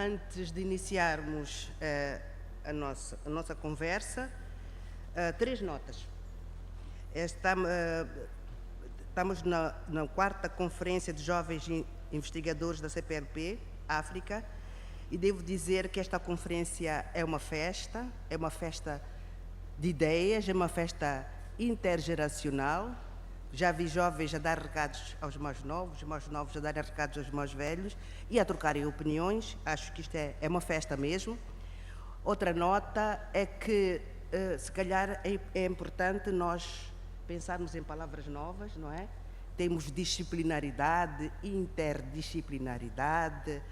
Antes de iniciarmos a nossa conversa, três notas. Estamos na quarta Conferência de Jovens Investigadores da CPLP, África, e devo dizer que esta conferência é uma festa de ideias, é uma festa intergeracional. Já vi jovens a dar recados aos mais novos, os mais novos a darem recados aos mais velhos e a trocarem opiniões. Acho que isto é uma festa mesmo. Outra nota é que, se calhar, é importante nós pensarmos em palavras novas, não é? Temos disciplinaridade, interdisciplinaridade,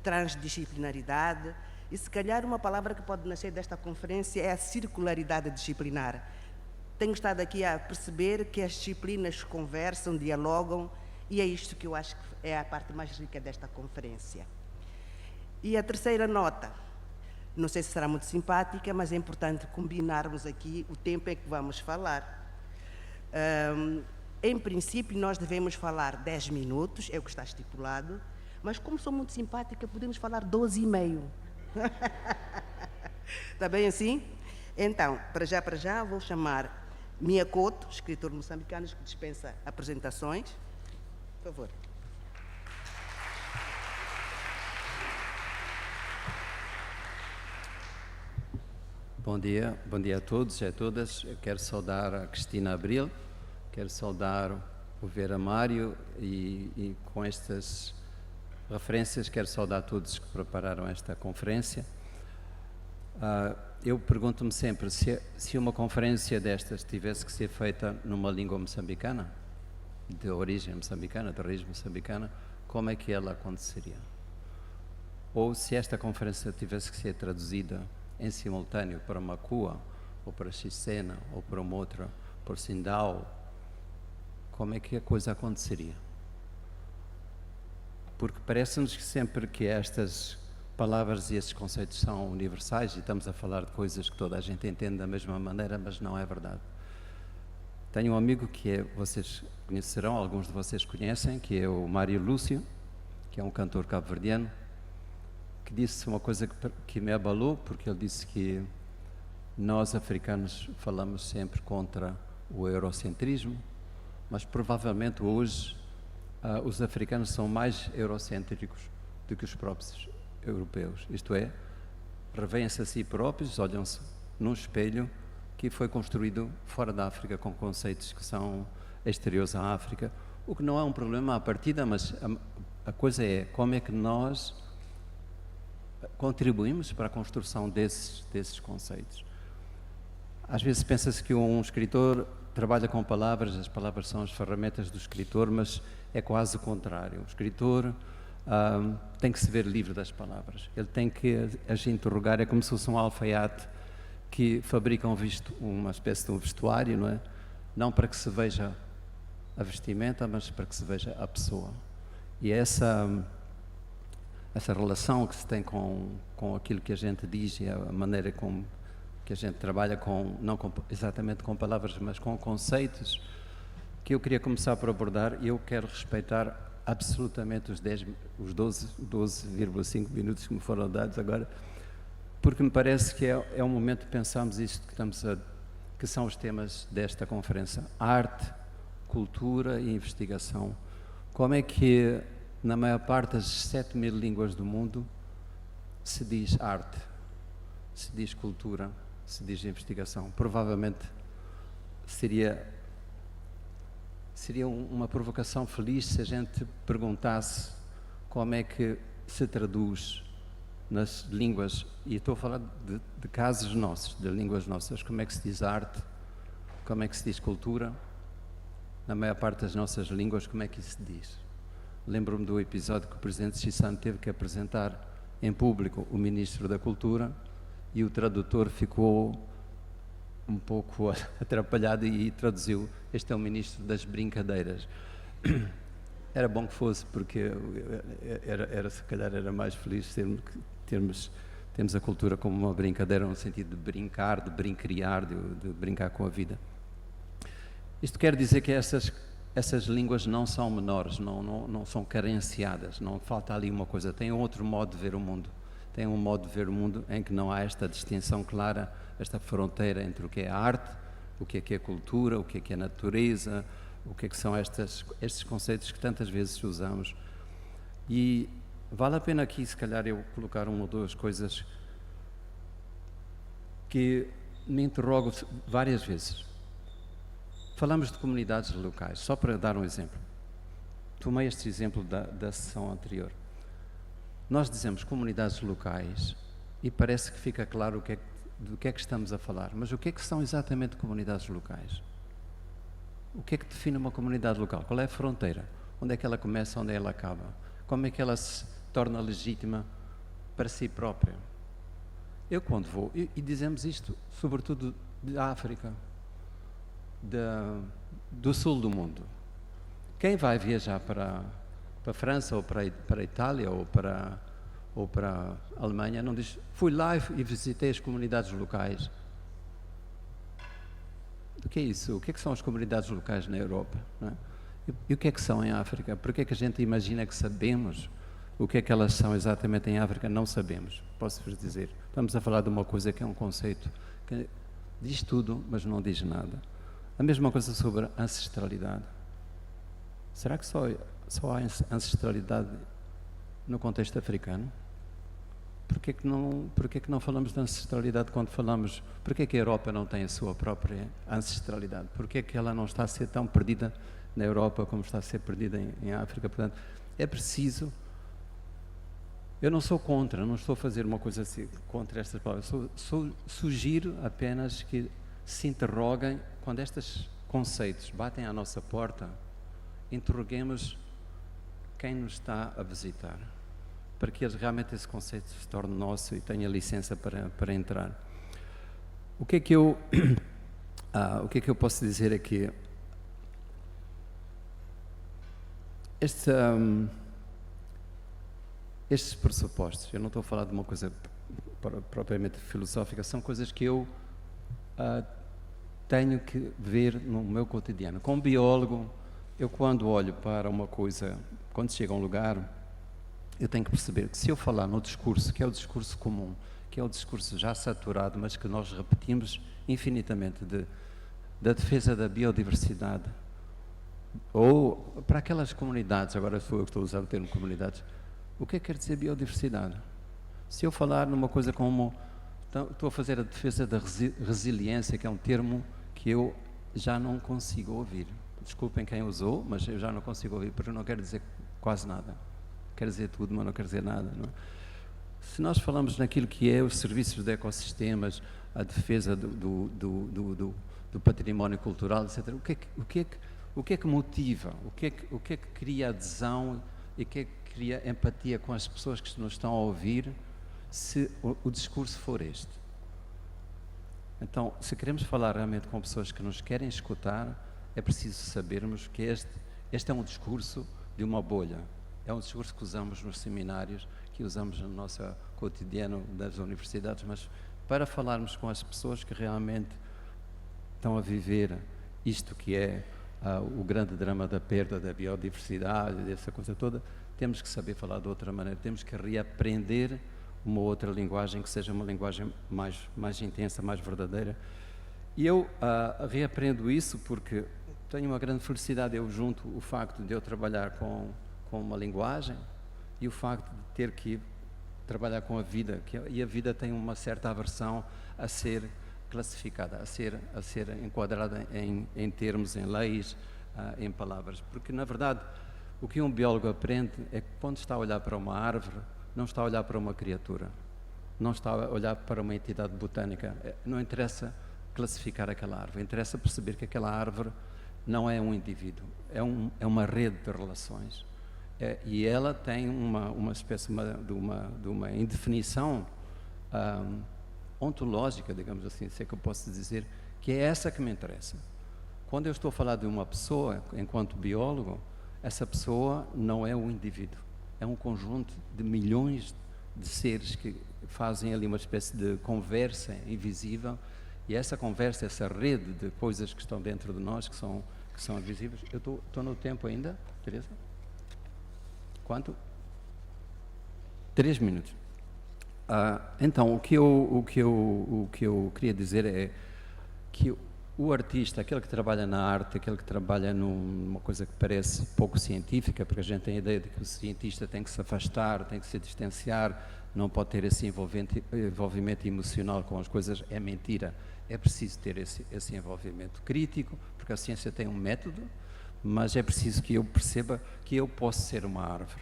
transdisciplinaridade, e se calhar uma palavra que pode nascer desta conferência é a circularidade disciplinar. Tenho estado aqui a perceber que as disciplinas conversam, dialogam, e é isto que eu acho que é a parte mais rica desta conferência. E a terceira nota, não sei se será muito simpática, mas é importante combinarmos aqui o tempo em que vamos falar. Em princípio, nós devemos falar 10 minutos, é o que está estipulado, mas como sou muito simpática, podemos falar 12 e meio. Está bem assim? Então, para já, vou chamar Mia Couto, escritor moçambicano, que dispensa apresentações. Por favor. Bom dia a todos e a todas. Eu quero saudar a Cristina Abril, quero saudar o Vera Mário e com estas referências quero saudar todos que prepararam esta conferência. Eu pergunto-me sempre, se uma conferência destas tivesse que ser feita numa língua moçambicana, de origem moçambicana, de raiz moçambicana, como é que ela aconteceria? Ou se esta conferência tivesse que ser traduzida em simultâneo para Macua, ou para Xicena, ou para uma outra, por Sindau, como é que a coisa aconteceria? Porque parece-nos que sempre que estas palavras e esses conceitos são universais e estamos a falar de coisas que toda a gente entende da mesma maneira, mas não é verdade. Tenho um amigo que vocês conhecerão, alguns de vocês conhecem, que é o Mário Lúcio, que é um cantor cabo-verdiano, que disse uma coisa que me abalou, porque ele disse que nós africanos falamos sempre contra o eurocentrismo, mas provavelmente hoje os africanos são mais eurocêntricos do que os próprios europeus, isto é, revêem-se a si próprios, olham-se num espelho que foi construído fora da África com conceitos que são exteriores à África, o que não é um problema à partida, mas a coisa é como é que nós contribuímos para a construção desses conceitos. Às vezes pensa-se que um escritor trabalha com palavras, as palavras são as ferramentas do escritor, mas é quase o contrário. O escritor tem que se ver livre das palavras, ele tem que as interrogar, é como se fosse um alfaiate que fabrica uma espécie de um vestuário, não é? Não para que se veja a vestimenta, mas para que se veja a pessoa. E essa relação que se tem com aquilo que a gente diz e a maneira como que a gente trabalha não exatamente com palavras, mas com conceitos, que eu queria começar por abordar, e eu quero respeitar absolutamente os 12,5 minutos que me foram dados agora, porque me parece que é um momento de pensarmos isto que são os temas desta conferência: arte, cultura e investigação. Como é que na maior parte das 7.000 línguas do mundo se diz arte, se diz cultura, se diz investigação? Provavelmente seria uma provocação feliz se a gente perguntasse como é que se traduz nas línguas, e estou a falar de casos nossos, de línguas nossas, como é que se diz arte, como é que se diz cultura, na maior parte das nossas línguas, como é que isso se diz? Lembro-me do episódio que o presidente Chissano teve que apresentar em público o Ministro da Cultura e o tradutor ficou um pouco atrapalhado e traduziu: este é o Ministro das Brincadeiras. Era bom que fosse, porque se calhar era mais feliz termos a cultura como uma brincadeira, no sentido de brincar, de brincriar, de brincar com a vida. Isto quer dizer que estas essas línguas não são menores, não são carenciadas, não falta ali uma coisa. Tem outro modo de ver o mundo. Tem um modo de ver o mundo em que não há esta distinção clara, esta fronteira entre o que é a arte, o que é cultura, o que é natureza, o que são estes conceitos que tantas vezes usamos. E vale a pena aqui, se calhar, eu colocar uma ou duas coisas que me interrogo várias vezes. Falamos de comunidades locais, só para dar um exemplo. Tomei este exemplo da sessão anterior. Nós dizemos comunidades locais e parece que fica claro do que é que estamos a falar. Mas o que é que são exatamente comunidades locais? O que é que define uma comunidade local? Qual é a fronteira? Onde é que ela começa, onde ela acaba? Como é que ela se torna legítima para si própria? Eu quando vou, e dizemos isto, sobretudo da África, do sul do mundo. Quem vai viajar para a França ou para a Itália ou para a Alemanha não diz, fui lá e visitei as comunidades locais. O que é isso? O que é que são as comunidades locais na Europa? Não é? E o que é que são em África? Porque é que a gente imagina que sabemos o que é que elas são exatamente em África? Não sabemos, posso-vos dizer. Estamos a falar de uma coisa que é um conceito que diz tudo, mas não diz nada. A mesma coisa sobre a ancestralidade. Será que só há ancestralidade no contexto africano? Porquê que não falamos de ancestralidade quando falamos? Porquê que a Europa não tem a sua própria ancestralidade? Porquê que ela não está a ser tão perdida na Europa como está a ser perdida em África? Portanto, é preciso... Eu não sou contra, não estou a fazer uma coisa assim contra estas palavras. Sugiro apenas que se interroguem quando estes conceitos batem à nossa porta, interroguemos quem nos está a visitar, para que realmente esse conceito se torne nosso e tenha licença para entrar. O que é que eu posso dizer aqui? Estes pressupostos, eu não estou a falar de uma coisa propriamente filosófica, são coisas que eu tenho que ver no meu cotidiano. Como biólogo, eu quando olho para uma coisa, quando chego a um lugar, eu tenho que perceber que se eu falar no discurso, que é o discurso comum, que é o discurso já saturado, mas que nós repetimos infinitamente, da defesa da biodiversidade, ou para aquelas comunidades, agora sou eu que estou a usar o termo comunidades, o que é que quer dizer biodiversidade? Se eu falar numa coisa como, estou a fazer a defesa da resiliência, que é um termo que eu já não consigo ouvir. Desculpem quem usou, mas eu já não consigo ouvir, porque eu não quero dizer quase nada. Quero dizer tudo, mas não quero dizer nada. Não é? Se nós falamos naquilo que é os serviços de ecossistemas, a defesa do património cultural, etc., o que é que motiva? O que é que cria adesão e o que é que cria empatia com as pessoas que nos estão a ouvir, se o discurso for este? Então, se queremos falar realmente com pessoas que nos querem escutar, é preciso sabermos que este é um discurso de uma bolha. É um discurso que usamos nos seminários, que usamos no nosso cotidiano das universidades, mas para falarmos com as pessoas que realmente estão a viver isto que é o grande drama da perda da biodiversidade, dessa coisa toda, temos que saber falar de outra maneira, temos que reaprender uma outra linguagem, que seja uma linguagem mais intensa, mais verdadeira. E eu reaprendo isso porque tenho uma grande felicidade, eu junto o facto de eu trabalhar com uma linguagem e o facto de ter que trabalhar com a vida, e a vida tem uma certa aversão a ser classificada, a ser enquadrada em termos, em leis, em palavras, porque na verdade o que um biólogo aprende é que quando está a olhar para uma árvore, não está a olhar para uma criatura, não está a olhar para uma entidade botânica, não interessa classificar aquela árvore, interessa perceber que aquela árvore não é um indivíduo, é uma rede de relações. E ela tem uma espécie de uma indefinição ontológica, digamos assim, se é que eu posso dizer, que é essa que me interessa. Quando eu estou a falar de uma pessoa, enquanto biólogo, essa pessoa não é um indivíduo, é um conjunto de milhões de seres que fazem ali uma espécie de conversa invisível, e essa conversa, essa rede de coisas que estão dentro de nós, que que são invisíveis. Eu estou no tempo ainda, Teresa? Quanto? 3 minutos. Então, o que eu queria dizer é que o artista, aquele que trabalha na arte, aquele que trabalha numa coisa que parece pouco científica, porque a gente tem a ideia de que o cientista tem que se afastar, tem que se distanciar, não pode ter esse envolvimento emocional com as coisas, é mentira. É preciso ter esse envolvimento crítico, porque a ciência tem um método, mas é preciso que eu perceba que eu posso ser uma árvore.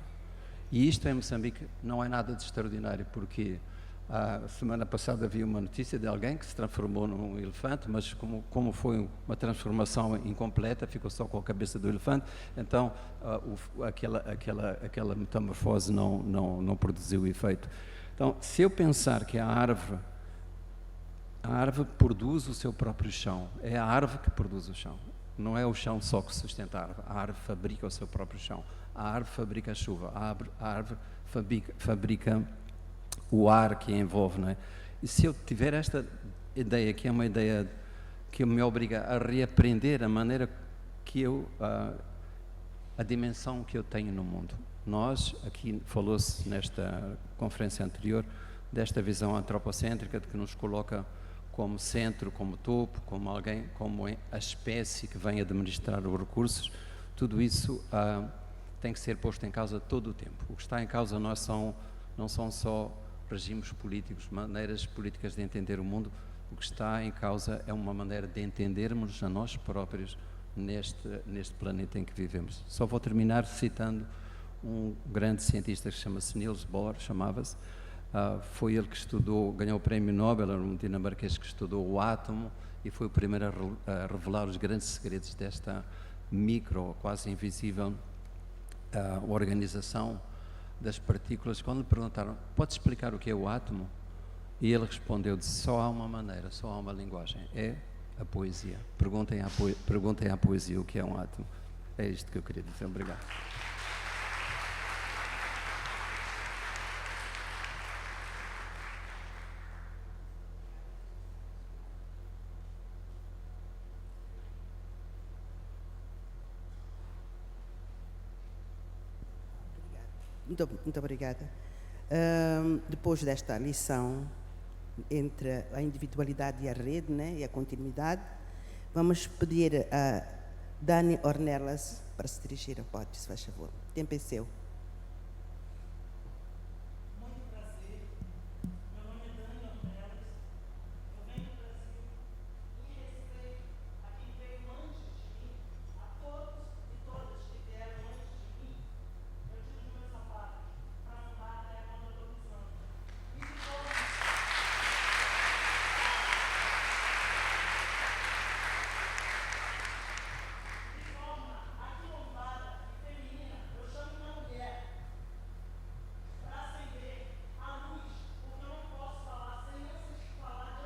E isto em Moçambique não é nada de extraordinário, porque a semana passada havia uma notícia de alguém que se transformou num elefante, mas como foi uma transformação incompleta, ficou só com a cabeça do elefante, então aquela metamorfose não produziu efeito. Então, se eu pensar que a árvore produz o seu próprio chão, é a árvore que produz o chão, não é o chão só que sustenta a árvore fabrica o seu próprio chão, a árvore fabrica a chuva, a árvore fabrica o ar que a envolve, não é? E se eu tiver esta ideia, que é uma ideia que me obriga a reaprender a maneira que a dimensão que eu tenho no mundo. Nós, aqui falou-se nesta conferência anterior, desta visão antropocêntrica de que nos coloca como centro, como topo, como alguém, como a espécie que vem administrar os recursos. Tudo isso tem que ser posto em causa todo o tempo. O que está em causa não são só regimes políticos, maneiras políticas de entender o mundo. O que está em causa é uma maneira de entendermos a nós próprios neste planeta em que vivemos. Só vou terminar citando um grande cientista que chama-se Niels Bohr, chamava-se. Foi ele que ganhou o prémio Nobel, era um dinamarquês que estudou o átomo e foi o primeiro a revelar os grandes segredos desta micro, quase invisível, organização das partículas. Quando lhe perguntaram, pode explicar o que é o átomo? E ele respondeu, disse, só há uma maneira, só há uma linguagem, é a poesia. Perguntem à poesia o que é um átomo. É isto que eu queria dizer. Obrigado. Muito obrigada. Depois desta lição entre a individualidade e a rede, né, e a continuidade, vamos pedir a Dani Ornelas para se dirigir ao pódio, se faz favor. O tempo é seu. Muito prazer. Meu nome é Dani Ornelas. Eu venho do Brasil em respeito a quem veio antes de mim, a todos e todas que vieram antes de mim. Eu tiro os meus sapatos para andar até onde eu estou pisando. E de forma aquilombada e feminina, eu chamo uma mulher para acender a luz, porque eu não posso falar de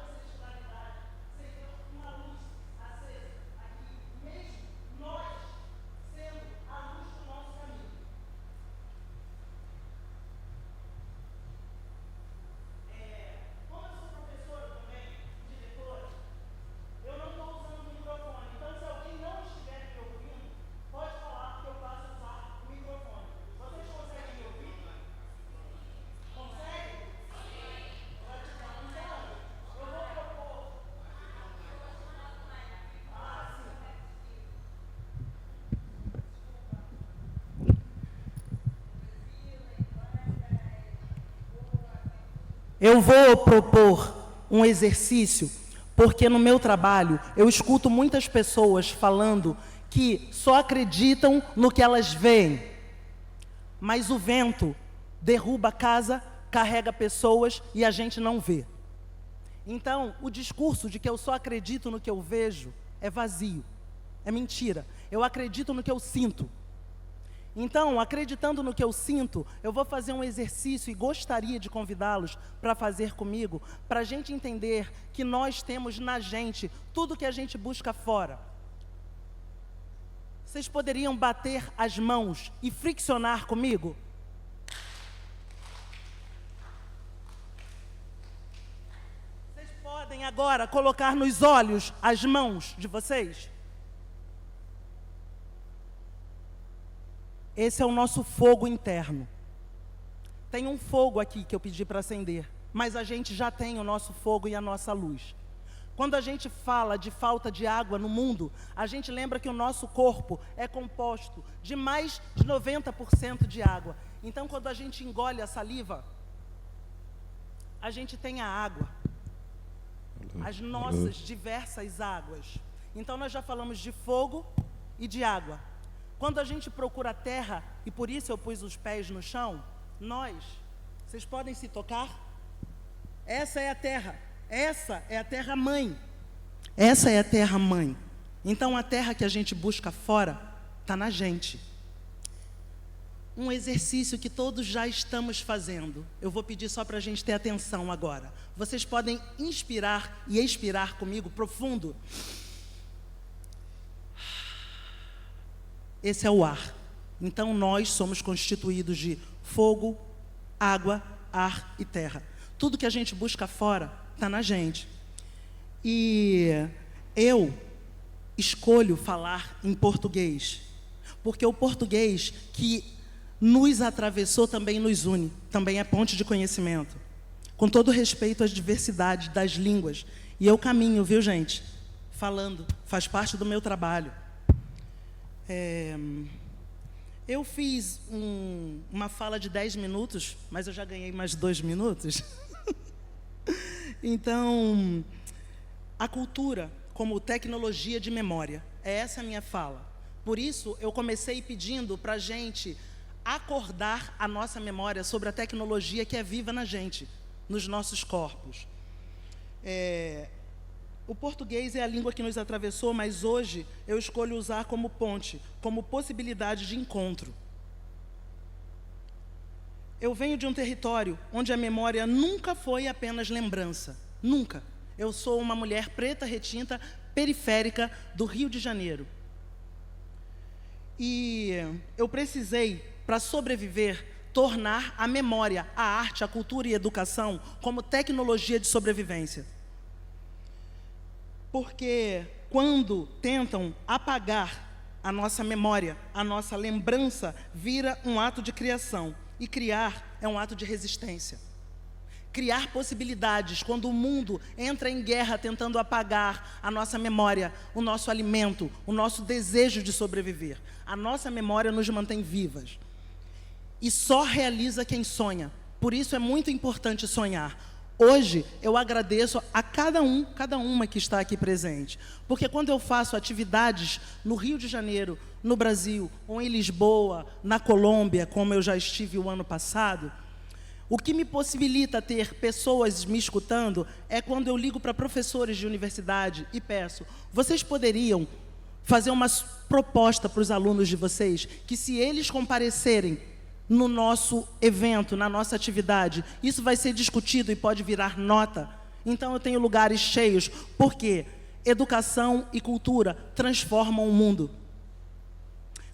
ancestralidade, sem ter uma luz acesa aqui, mesmo nós sendo a luz do nosso caminho. Como eu sou professora também, diretora, eu não estou usando o microfone, então se alguém não estiver me ouvindo, pode falar que eu passo a usar o microfone. Vocês conseguem me ouvir? Conseguem? Gratidão. Então, eu vou propor. Eu vou propor um exercício, porque no meu trabalho eu escuto muitas pessoas falando que só acreditam no que elas veem. Mas o vento derruba a casa, carrega pessoas e a gente não vê. Então, o discurso de que eu só acredito no que eu vejo é vazio, é mentira. Eu acredito no que eu sinto. Então, acreditando no que eu sinto, eu vou fazer um exercício e gostaria de convidá-los para fazer comigo, para a gente entender que nós temos na gente tudo que a gente busca fora. Vocês poderiam bater as mãos e friccionar comigo? Vocês podem agora colocar nos olhos as mãos de vocês? Esse é o nosso fogo interno. Tem um fogo aqui que eu pedi para acender, mas a gente já tem o nosso fogo e a nossa luz. Quando a gente fala de falta de água no mundo, a gente lembra que o nosso corpo é composto de mais de 90% de água. Então, quando a gente engole a saliva, a gente tem a água, as nossas diversas águas. Então, nós já falamos de fogo e de água. Quando a gente procura a terra, e por isso eu pus os pés no chão, vocês podem se tocar? Essa é a terra. Essa é a terra-mãe. Essa é a terra-mãe. Então, a terra que a gente busca fora está na gente. Um exercício que todos já estamos fazendo. Eu vou pedir só para a gente ter atenção agora. Vocês podem inspirar e expirar comigo profundo. Esse é o ar. Então, nós somos constituídos de fogo, água, ar e terra. Tudo que a gente busca fora está na gente. E eu escolho falar em português, porque o português que nos atravessou também nos une, também é ponte de conhecimento. Com todo respeito às diversidades das línguas. E eu caminho, viu, gente? Falando, faz parte do meu trabalho. Eu fiz uma fala de 10 minutos, mas eu já ganhei mais 2 minutos. Então, a cultura como tecnologia de memória, essa é a minha fala. Por isso, eu comecei pedindo para a gente acordar a nossa memória sobre a tecnologia que é viva na gente, nos nossos corpos. O português é a língua que nos atravessou, mas hoje eu escolho usar como ponte, como possibilidade de encontro. Eu venho de um território onde a memória nunca foi apenas lembrança. Nunca. Eu sou uma mulher preta, retinta, periférica do Rio de Janeiro. E eu precisei, para sobreviver, tornar a memória, a arte, a cultura e a educação como tecnologia de sobrevivência. Porque quando tentam apagar a nossa memória, a nossa lembrança vira um ato de criação. E criar é um ato de resistência. Criar possibilidades, quando o mundo entra em guerra tentando apagar a nossa memória, o nosso alimento, o nosso desejo de sobreviver. A nossa memória nos mantém vivas. E só realiza quem sonha. Por isso é muito importante sonhar. Hoje eu agradeço a cada uma que está aqui presente. Porque quando eu faço atividades no Rio de Janeiro, no Brasil, ou em Lisboa, na Colômbia, como eu já estive o ano passado, o que me possibilita ter pessoas me escutando é quando eu ligo para professores de universidade e peço: vocês poderiam fazer uma proposta para os alunos de vocês, que se eles comparecerem no nosso evento, na nossa atividade, isso vai ser discutido e pode virar nota. Então eu tenho lugares cheios, porque educação e cultura transformam o mundo.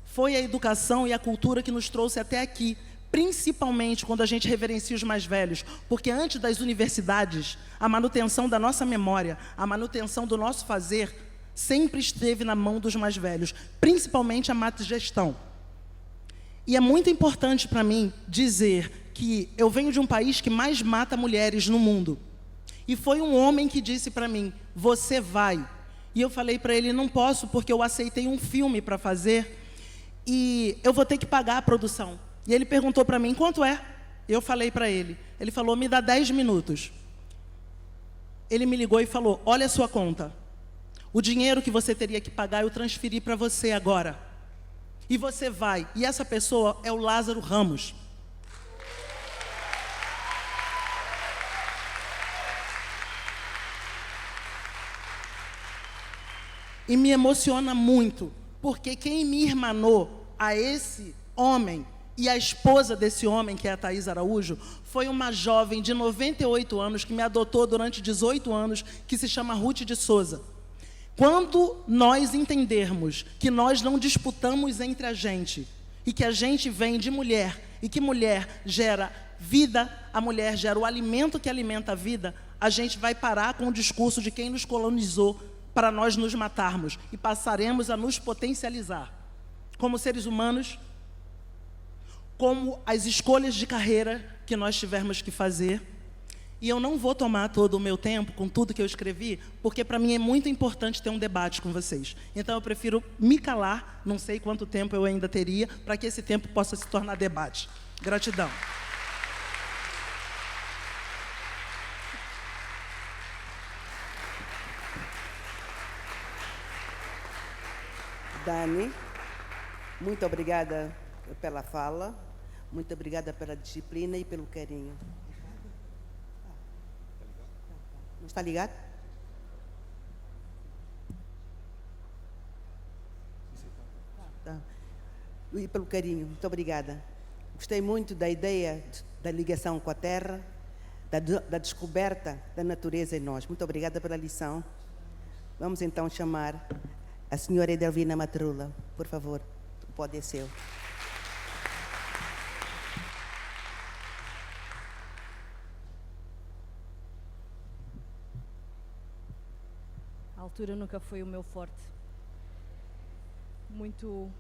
Foi a educação e a cultura que nos trouxe até aqui, principalmente quando a gente reverencia os mais velhos, porque antes das universidades, a manutenção da nossa memória, a manutenção do nosso fazer, sempre esteve na mão dos mais velhos, principalmente a mata-gestão. E é muito importante para mim dizer que eu venho de um país que mais mata mulheres no mundo. E foi um homem que disse para mim: você vai. E eu falei para ele: não posso, porque eu aceitei um filme para fazer e eu vou ter que pagar a produção. E ele perguntou para mim: quanto é? Eu falei para ele. Ele falou: me dá 10 minutos. Ele me ligou e falou: olha a sua conta. O dinheiro que você teria que pagar eu transferi para você agora. E você vai. E essa pessoa é o Lázaro Ramos. E me emociona muito, porque quem me irmanou a esse homem e a esposa desse homem, que é a Thaís Araújo, foi uma jovem de 98 anos que me adotou durante 18 anos, que se chama Ruth de Souza. Quando nós entendermos que nós não disputamos entre a gente, e que a gente vem de mulher, e que mulher gera vida, a mulher gera o alimento que alimenta a vida, a gente vai parar com o discurso de quem nos colonizou para nós nos matarmos, e passaremos a nos potencializar como seres humanos, como as escolhas de carreira que nós tivermos que fazer. E eu não vou tomar todo o meu tempo com tudo que eu escrevi, porque para mim é muito importante ter um debate com vocês. Então eu prefiro me calar, não sei quanto tempo eu ainda teria, para que esse tempo possa se tornar debate. Gratidão. Dani, muito obrigada pela fala, muito obrigada pela disciplina e pelo carinho. Não está ligado? Tá. E pelo carinho, muito obrigada. Gostei muito da ideia da ligação com a terra, da descoberta da natureza em nós. Muito obrigada pela lição. Vamos então chamar a senhora Edelvina Matrula. Por favor, o pódio é seu. A altura nunca foi o meu forte. Muito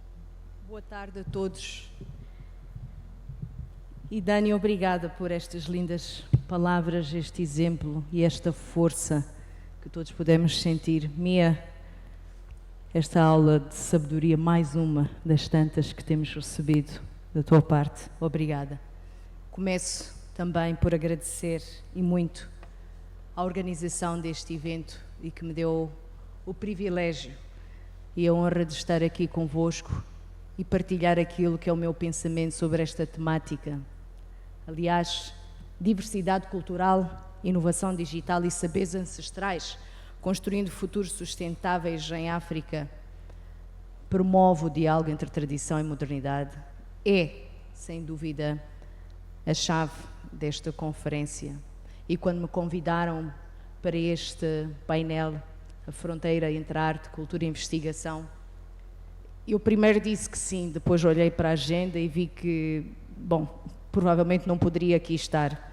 boa tarde a todos. E Dani, obrigada por estas lindas palavras, este exemplo e esta força que todos podemos sentir. Mia, esta aula de sabedoria, mais uma das tantas que temos recebido da tua parte. Obrigada. Começo também por agradecer e muito a organização deste evento e que me deu o privilégio e a honra de estar aqui convosco e partilhar aquilo que é o meu pensamento sobre esta temática. Aliás, diversidade cultural, inovação digital e saberes ancestrais, construindo futuros sustentáveis em África, promove o diálogo entre tradição e modernidade. É, sem dúvida, a chave desta conferência. E quando me convidaram para este painel, a fronteira entre arte, cultura e investigação, eu primeiro disse que sim, depois olhei para a agenda e vi que, bom, provavelmente não poderia aqui estar.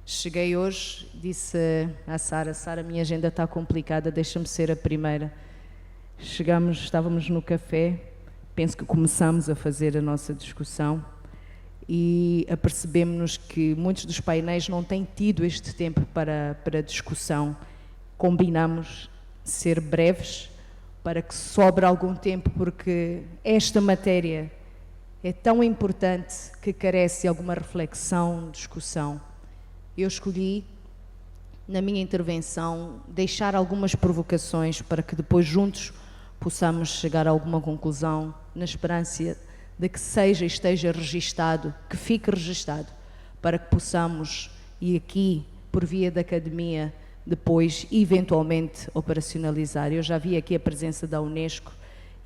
Cheguei hoje, disse à Sara, minha agenda está complicada, deixa-me ser a primeira. Estávamos no café, penso que começamos a fazer a nossa discussão e apercebemos-nos que muitos dos painéis não têm tido este tempo para discussão. Combinamos ser breves para que sobre algum tempo, porque esta matéria é tão importante que carece de alguma reflexão, discussão. Eu escolhi, na minha intervenção, deixar algumas provocações para que depois juntos possamos chegar a alguma conclusão, na esperança de que esteja registado, que fique registado, para que possamos, e aqui, por via da academia, depois, eventualmente, operacionalizar. Eu já vi aqui a presença da Unesco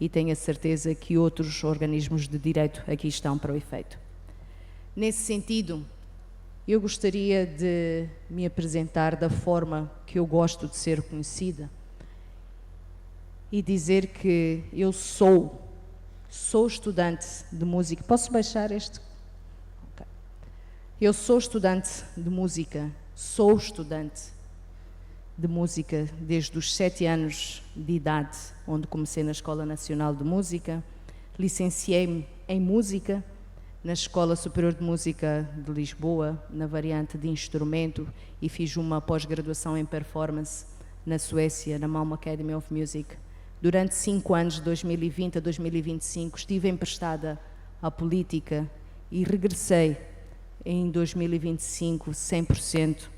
e tenho a certeza que outros organismos de direito aqui estão para o efeito. Nesse sentido, eu gostaria de me apresentar da forma que eu gosto de ser conhecida e dizer que eu sou estudante de música. Posso baixar este? Okay. Eu sou estudante de música, sou estudante de música desde os 7 anos de idade, onde comecei na Escola Nacional de Música, licenciei-me em Música na Escola Superior de Música de Lisboa, na variante de instrumento, e fiz uma pós-graduação em performance na Suécia, na Malmö Academy of Music. Durante 5 anos, de 2020 a 2025, estive emprestada à política e regressei em 2025, 100%,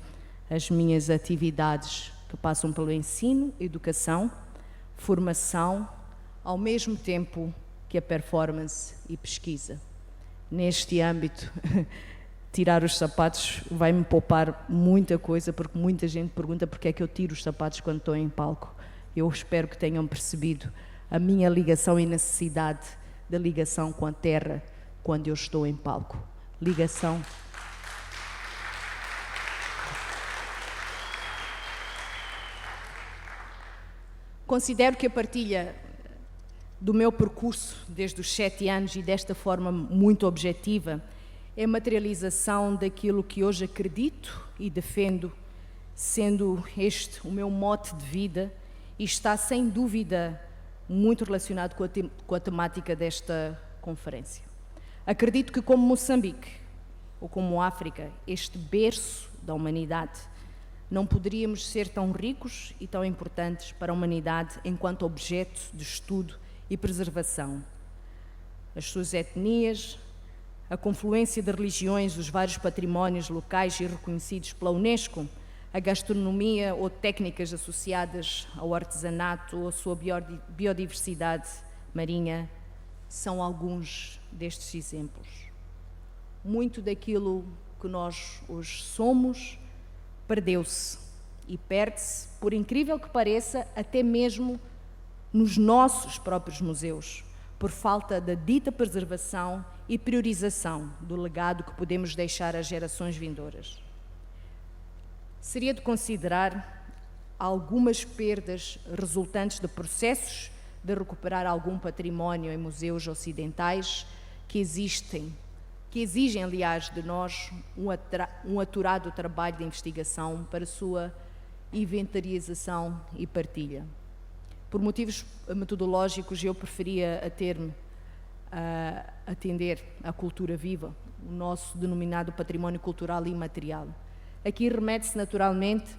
as minhas atividades que passam pelo ensino, educação, formação, ao mesmo tempo que a performance e pesquisa. Neste âmbito, tirar os sapatos vai-me poupar muita coisa, porque muita gente pergunta porque é que eu tiro os sapatos quando estou em palco. Eu espero que tenham percebido a minha ligação e necessidade da ligação com a terra quando eu estou em palco. Ligação. Considero que a partilha do meu percurso desde os 7 anos e desta forma muito objetiva é a materialização daquilo que hoje acredito e defendo, sendo este o meu mote de vida, e está sem dúvida muito relacionado com a temática desta conferência. Acredito que, como Moçambique ou como África, este berço da humanidade, não poderíamos ser tão ricos e tão importantes para a humanidade enquanto objeto de estudo e preservação. As suas etnias, a confluência de religiões, os vários patrimónios locais e reconhecidos pela Unesco, a gastronomia ou técnicas associadas ao artesanato ou a sua biodiversidade marinha, são alguns destes exemplos. Muito daquilo que nós hoje somos perdeu-se e perde-se, por incrível que pareça, até mesmo nos nossos próprios museus, por falta da dita preservação e priorização do legado que podemos deixar às gerações vindouras. Seria de considerar algumas perdas resultantes de processos de recuperar algum património em museus ocidentais que exigem, aliás, de nós um aturado trabalho de investigação para sua inventarização e partilha. Por motivos metodológicos, eu preferia atender à cultura viva, o nosso denominado património cultural imaterial. Aqui remete-se naturalmente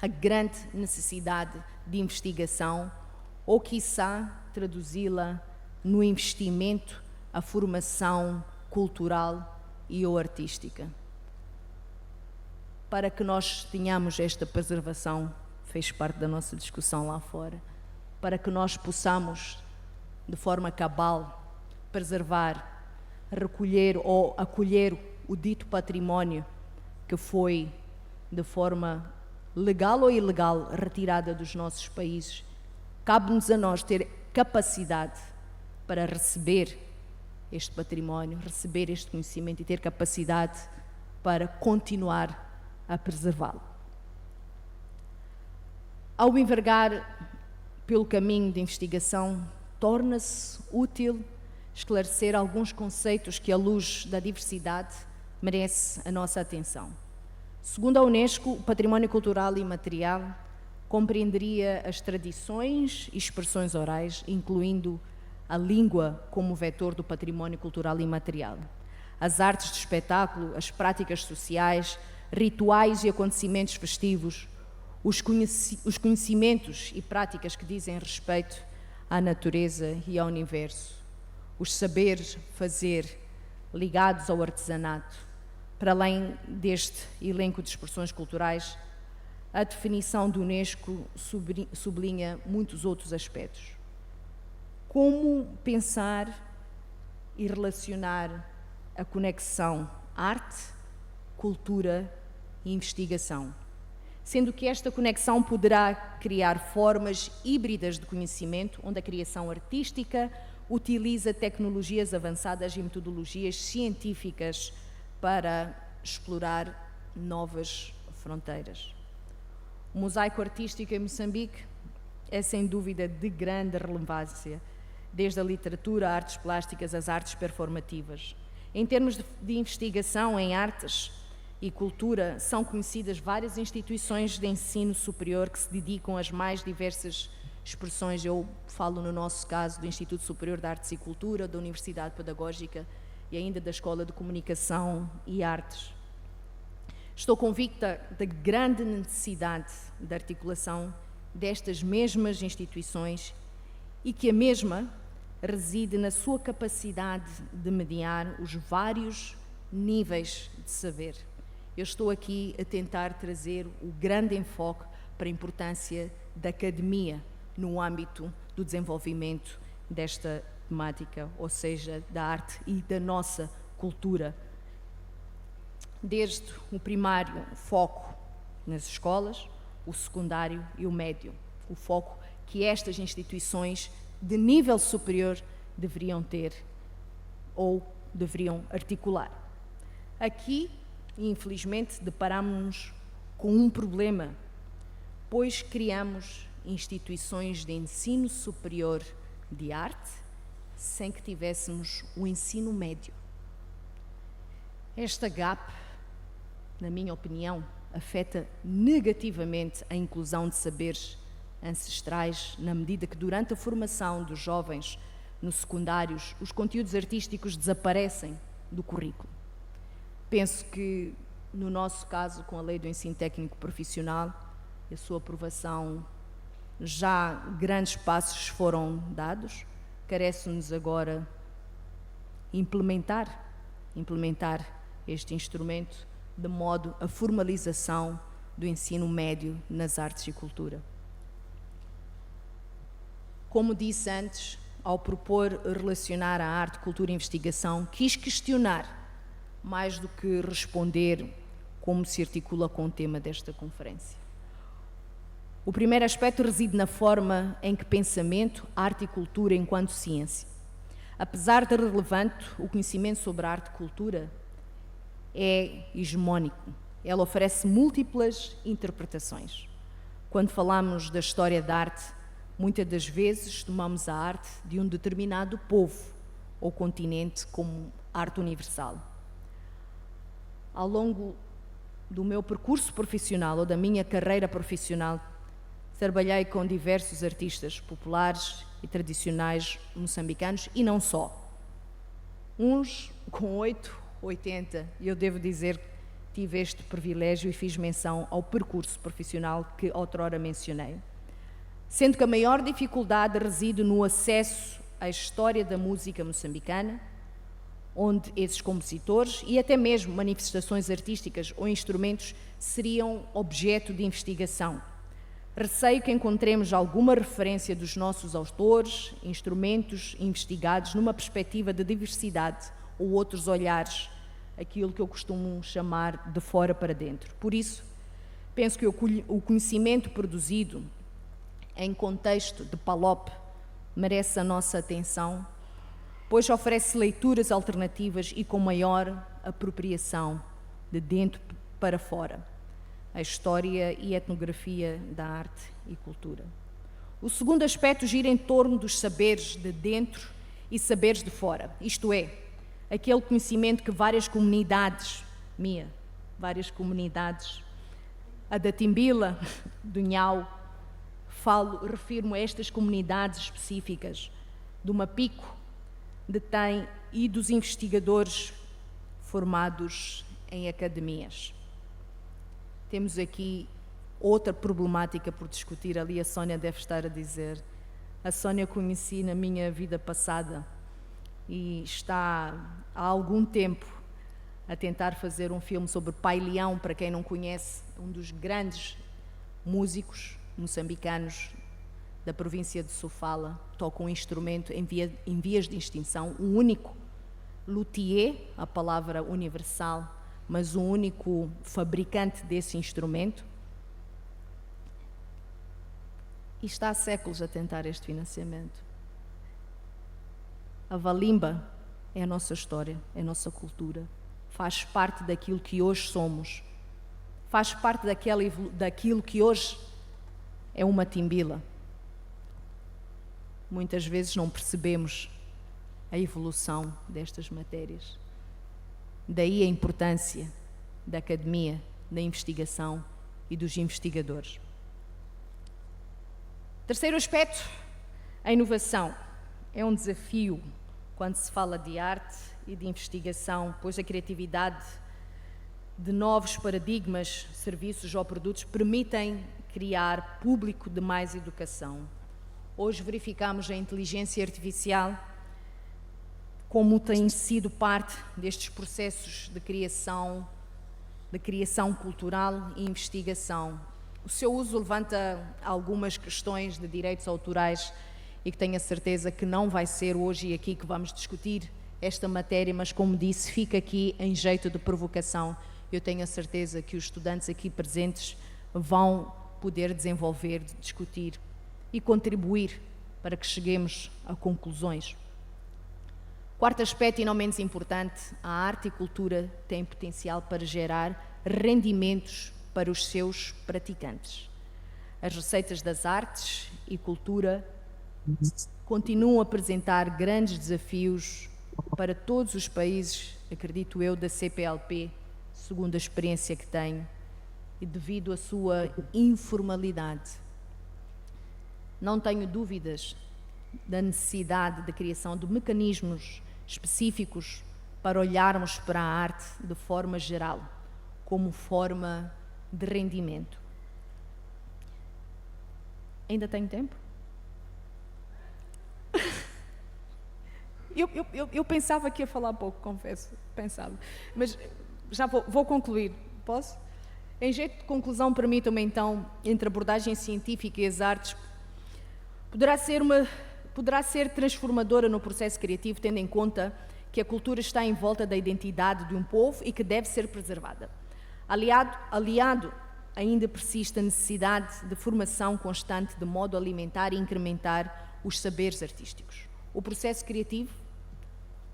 à grande necessidade de investigação ou, quiçá, traduzi-la no investimento, a formação cultural e ou artística. Para que nós tenhamos esta preservação, fez parte da nossa discussão lá fora, para que nós possamos, de forma cabal, preservar, recolher ou acolher o dito património que foi, de forma legal ou ilegal, retirada dos nossos países, cabe-nos a nós ter capacidade para receber este património, receber este conhecimento e ter capacidade para continuar a preservá-lo. Ao envergar pelo caminho de investigação, torna-se útil esclarecer alguns conceitos que, à luz da diversidade, merece a nossa atenção. Segundo a Unesco, o património cultural imaterial compreenderia as tradições e expressões orais, incluindo a língua como vetor do património cultural imaterial, as artes de espetáculo, as práticas sociais, rituais e acontecimentos festivos, os conhecimentos e práticas que dizem respeito à natureza e ao universo, os saberes fazer ligados ao artesanato. Para além deste elenco de expressões culturais, a definição do Unesco sublinha muitos outros aspectos. Como pensar e relacionar a conexão arte, cultura e investigação, sendo que esta conexão poderá criar formas híbridas de conhecimento, onde a criação artística utiliza tecnologias avançadas e metodologias científicas para explorar novas fronteiras. O mosaico artístico em Moçambique é, sem dúvida, de grande relevância, desde a literatura, artes plásticas, às artes performativas. Em termos de investigação em artes e cultura, são conhecidas várias instituições de ensino superior que se dedicam às mais diversas expressões. Eu falo, no nosso caso, do Instituto Superior de Artes e Cultura, da Universidade Pedagógica e ainda da Escola de Comunicação e Artes. Estou convicta da grande necessidade de articulação destas mesmas instituições e que a mesma reside na sua capacidade de mediar os vários níveis de saber. Eu estou aqui a tentar trazer o grande enfoque para a importância da academia no âmbito do desenvolvimento desta temática, ou seja, da arte e da nossa cultura. Desde o primário, o foco nas escolas, o secundário e o médio, o foco que estas instituições de nível superior deveriam ter ou deveriam articular. Aqui, infelizmente, deparamos-nos com um problema, pois criamos instituições de ensino superior de arte sem que tivéssemos o ensino médio. Esta gap, na minha opinião, afeta negativamente a inclusão de saberes ancestrais, na medida que, durante a formação dos jovens nos secundários, os conteúdos artísticos desaparecem do currículo. Penso que, no nosso caso, com a Lei do Ensino Técnico Profissional, a sua aprovação, já grandes passos foram dados, carece-nos agora implementar este instrumento de modo a formalização do ensino médio nas artes e cultura. Como disse antes, ao propor relacionar a arte, cultura e investigação, quis questionar mais do que responder como se articula com o tema desta conferência. O primeiro aspecto reside na forma em que pensamento, arte e cultura enquanto ciência. Apesar de relevante, o conhecimento sobre a arte e cultura é hegemónico. Ela oferece múltiplas interpretações. Quando falamos da história da arte, muitas das vezes tomamos a arte de um determinado povo ou continente como arte universal. Ao longo do meu percurso profissional ou da minha carreira profissional, trabalhei com diversos artistas populares e tradicionais moçambicanos e não só. Uns com 8, 80, e eu devo dizer que tive este privilégio e fiz menção ao percurso profissional que outrora mencionei. Sendo que a maior dificuldade reside no acesso à história da música moçambicana, onde esses compositores e até mesmo manifestações artísticas ou instrumentos seriam objeto de investigação. Receio que encontremos alguma referência dos nossos autores, instrumentos investigados numa perspectiva de diversidade ou outros olhares, aquilo que eu costumo chamar de fora para dentro. Por isso, penso que o conhecimento produzido em contexto de PALOP merece a nossa atenção, pois oferece leituras alternativas e com maior apropriação de dentro para fora, a história e etnografia da arte e cultura. O segundo aspecto gira em torno dos saberes de dentro e saberes de fora, isto é, aquele conhecimento que várias comunidades, a da Timbila, do Nhau, refiro-me a estas comunidades específicas, do Mapico, detém e dos investigadores formados em academias. Temos aqui outra problemática por discutir, ali a Sónia deve estar a dizer. A Sónia conheci na minha vida passada e está há algum tempo a tentar fazer um filme sobre Pai Leão, para quem não conhece, um dos grandes músicos moçambicanos da província de Sofala, toca um instrumento em vias de extinção, o único luthier, a palavra universal, mas o único fabricante desse instrumento, e está há séculos a tentar este financiamento. A Valimba é a nossa história, é a nossa cultura, faz parte daquilo que hoje somos, faz parte daquilo que hoje é uma Timbila. Muitas vezes não percebemos a evolução destas matérias. Daí a importância da academia, da investigação e dos investigadores. Terceiro aspecto, a inovação. É um desafio quando se fala de arte e de investigação, pois a criatividade de novos paradigmas, serviços ou produtos permitem criar público de mais educação. Hoje verificamos a inteligência artificial como tem sido parte destes processos de criação cultural e investigação. O seu uso levanta algumas questões de direitos autorais e que tenho a certeza que não vai ser hoje e aqui que vamos discutir esta matéria, mas como disse, fica aqui em jeito de provocação. Eu tenho a certeza que os estudantes aqui presentes vão poder desenvolver, discutir e contribuir para que cheguemos a conclusões. Quarto aspecto, e não menos importante, a arte e cultura têm potencial para gerar rendimentos para os seus praticantes. As receitas das artes e cultura continuam a apresentar grandes desafios para todos os países, acredito eu, da CPLP, segundo a experiência que tenho, e devido à sua informalidade. Não tenho dúvidas da necessidade de criação de mecanismos específicos para olharmos para a arte de forma geral, como forma de rendimento. Ainda tenho tempo? Eu pensava que ia falar pouco, confesso, pensava. Mas já vou concluir, posso? Em jeito de conclusão, permitam-me então, entre a abordagem científica e as artes, poderá ser transformadora no processo criativo, tendo em conta que a cultura está em volta da identidade de um povo e que deve ser preservada. Aliado ainda persiste a necessidade de formação constante de modo a alimentar e incrementar os saberes artísticos. O processo criativo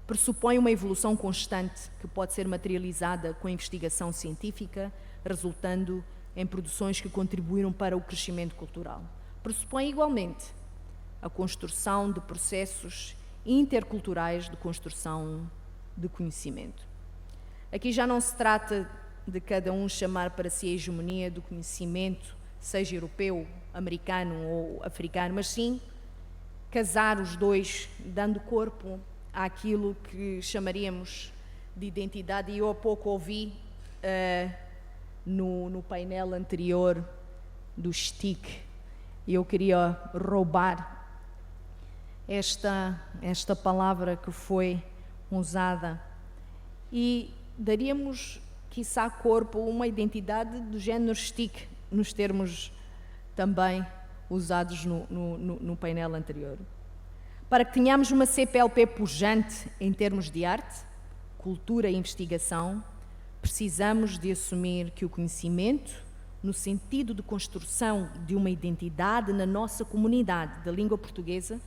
pressupõe uma evolução constante que pode ser materializada com a investigação científica, resultando em produções que contribuíram para o crescimento cultural. Pressupõe igualmente a construção de processos interculturais de construção de conhecimento. Aqui já não se trata de cada um chamar para si a hegemonia do conhecimento, seja europeu, americano ou africano, mas sim casar os dois, dando corpo àquilo que chamaríamos de identidade. E eu há pouco ouvi no painel anterior do STIC, e eu queria roubar esta palavra que foi usada e daríamos, quiçá, corpo a uma identidade do género STIC, nos termos também usados no painel anterior. Para que tenhamos uma CPLP pujante em termos de arte, cultura e investigação, precisamos de assumir que o conhecimento, no sentido de construção de uma identidade na nossa comunidade da língua portuguesa,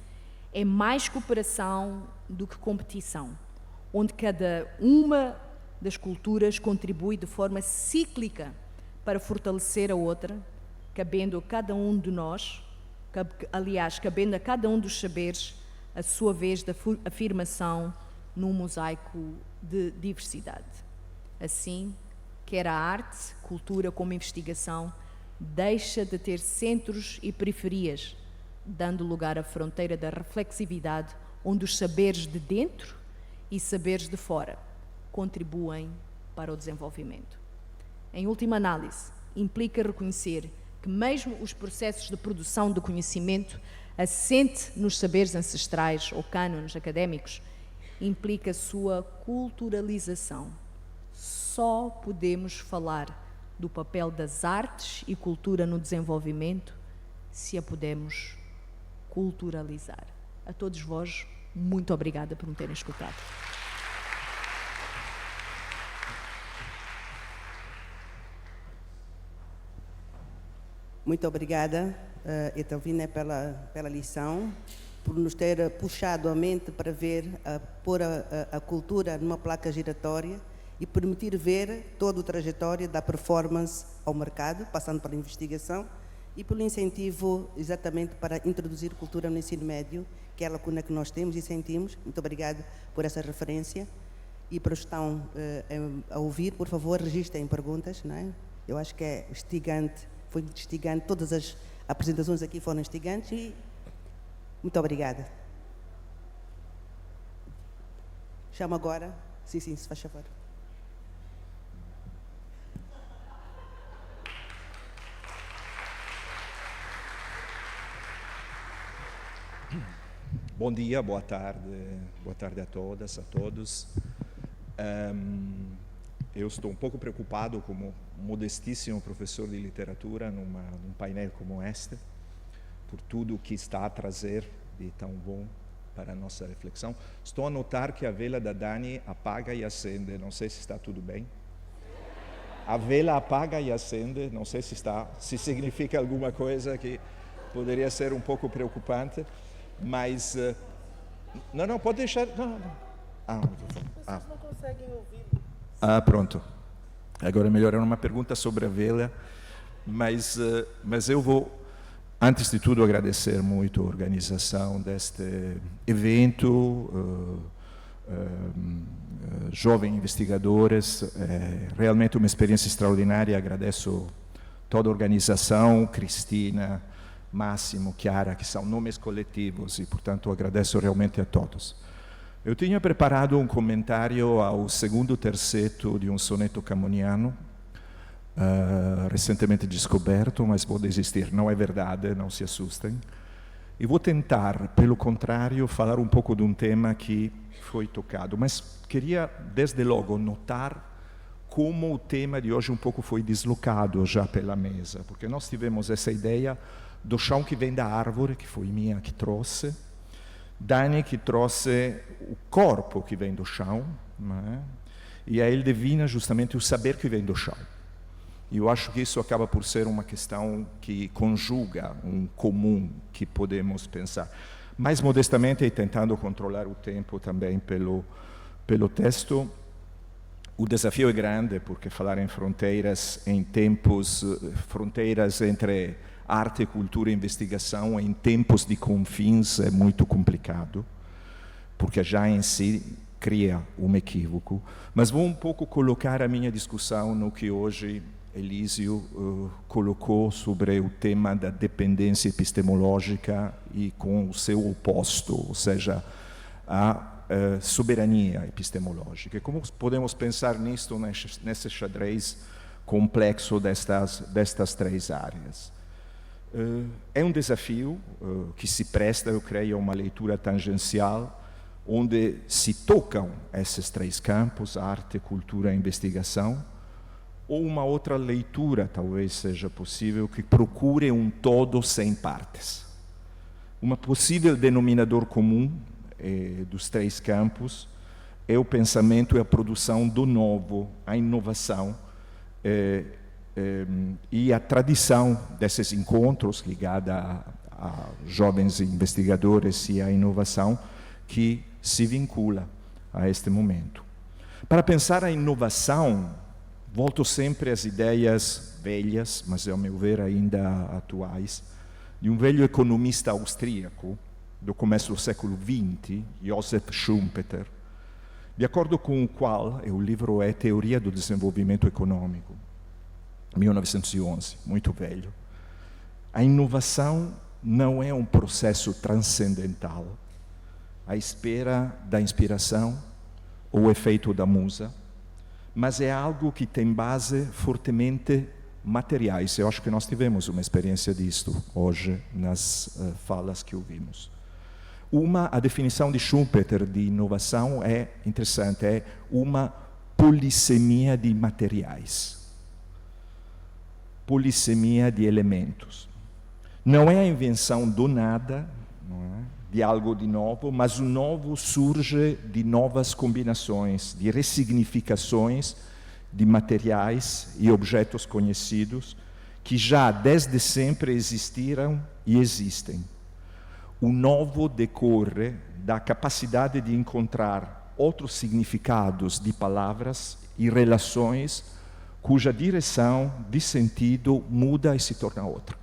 é mais cooperação do que competição, onde cada uma das culturas contribui de forma cíclica para fortalecer a outra, cabendo a cada um de nós, cabendo a cada um dos saberes a sua vez de afirmação num mosaico de diversidade. Assim, quer a arte, cultura como investigação, deixa de ter centros e periferias, dando lugar à fronteira da reflexividade, onde os saberes de dentro e saberes de fora contribuem para o desenvolvimento. Em última análise, implica reconhecer que mesmo os processos de produção do conhecimento assente nos saberes ancestrais ou cânones académicos, implica sua culturalização. Só podemos falar do papel das artes e cultura no desenvolvimento se a pudermos culturalizar. A todos vós, muito obrigada por me terem escutado. Muito obrigada, Etelvina, pela lição, por nos ter puxado a mente para ver, pôr a cultura numa placa giratória e permitir ver toda a trajetória da performance ao mercado, passando pela investigação e pelo incentivo exatamente para introduzir cultura no ensino médio, que é a lacuna que nós temos e sentimos. Muito obrigada por essa referência. E para os que estão a ouvir, por favor, registrem perguntas, não é? Eu acho que é instigante, foi instigante, todas as apresentações aqui foram instigantes e muito obrigada. Chamo agora, sim, se faz favor. Bom dia, boa tarde a todas, a todos. Eu estou um pouco preocupado como modestíssimo professor de literatura num painel como este, por tudo que está a trazer de tão bom para a nossa reflexão. Estou a notar que a vela da Dani apaga e acende, não sei se está tudo bem. A vela apaga e acende, não sei se significa alguma coisa que poderia ser um pouco preocupante. Mas, não, pode deixar, não. Vocês não conseguem ouvir. Pronto. Agora melhoraram uma pergunta sobre a vela, mas eu vou, antes de tudo, agradecer muito a organização deste evento, jovens investigadores, realmente uma experiência extraordinária, agradeço toda a organização, Cristina, Máximo, Chiara, que são nomes coletivos e, portanto, agradeço realmente a todos. Eu tinha preparado um comentário ao segundo terceto de um soneto camoniano, recentemente descoberto, mas vou desistir. Não é verdade, não se assustem. E vou tentar, pelo contrário, falar um pouco de um tema que foi tocado, mas queria, desde logo, notar como o tema de hoje um pouco foi deslocado já pela mesa, porque nós tivemos essa ideia do chão que vem da árvore, que foi minha que trouxe, Dani que trouxe o corpo que vem do chão, né? E a Eldevina justamente o saber que vem do chão. E eu acho que isso acaba por ser uma questão que conjuga um comum que podemos pensar. Mais modestamente, e tentando controlar o tempo também pelo texto, o desafio é grande, porque falar em fronteiras, em tempos, fronteiras entre arte, cultura e investigação, em tempos de confins, é muito complicado, porque já em si cria um equívoco. Mas vou um pouco colocar a minha discussão no que hoje Elísio colocou sobre o tema da dependência epistemológica e com o seu oposto, ou seja, a soberania epistemológica. E como podemos pensar nisto, nesse xadrez complexo destas três áreas? É um desafio que se presta, eu creio, a uma leitura tangencial, onde se tocam esses três campos, arte, cultura e investigação, ou uma outra leitura, talvez seja possível, que procure um todo sem partes. Uma possível denominador comum dos três campos é o pensamento e a produção do novo, a inovação e a tradição desses encontros ligada a jovens investigadores e à inovação que se vincula a este momento. Para pensar a inovação, volto sempre às ideias velhas, mas ao meu ver ainda atuais, de um velho economista austríaco do começo do século XX, Joseph Schumpeter, de acordo com o qual, o livro é Teoria do Desenvolvimento Econômico, 1911, muito velho. A inovação não é um processo transcendental, à espera da inspiração ou efeito da musa, mas é algo que tem base fortemente materiais. Eu acho que nós tivemos uma experiência disto hoje nas falas que ouvimos. A definição de Schumpeter de inovação é interessante, é uma polissemia de materiais. Polissemia de elementos. Não é a invenção do nada, não é? De algo de novo, mas o novo surge de novas combinações, de ressignificações de materiais e objetos conhecidos que já desde sempre existiram e existem. O novo decorre da capacidade de encontrar outros significados de palavras e relações cuja direção de sentido muda e se torna outra.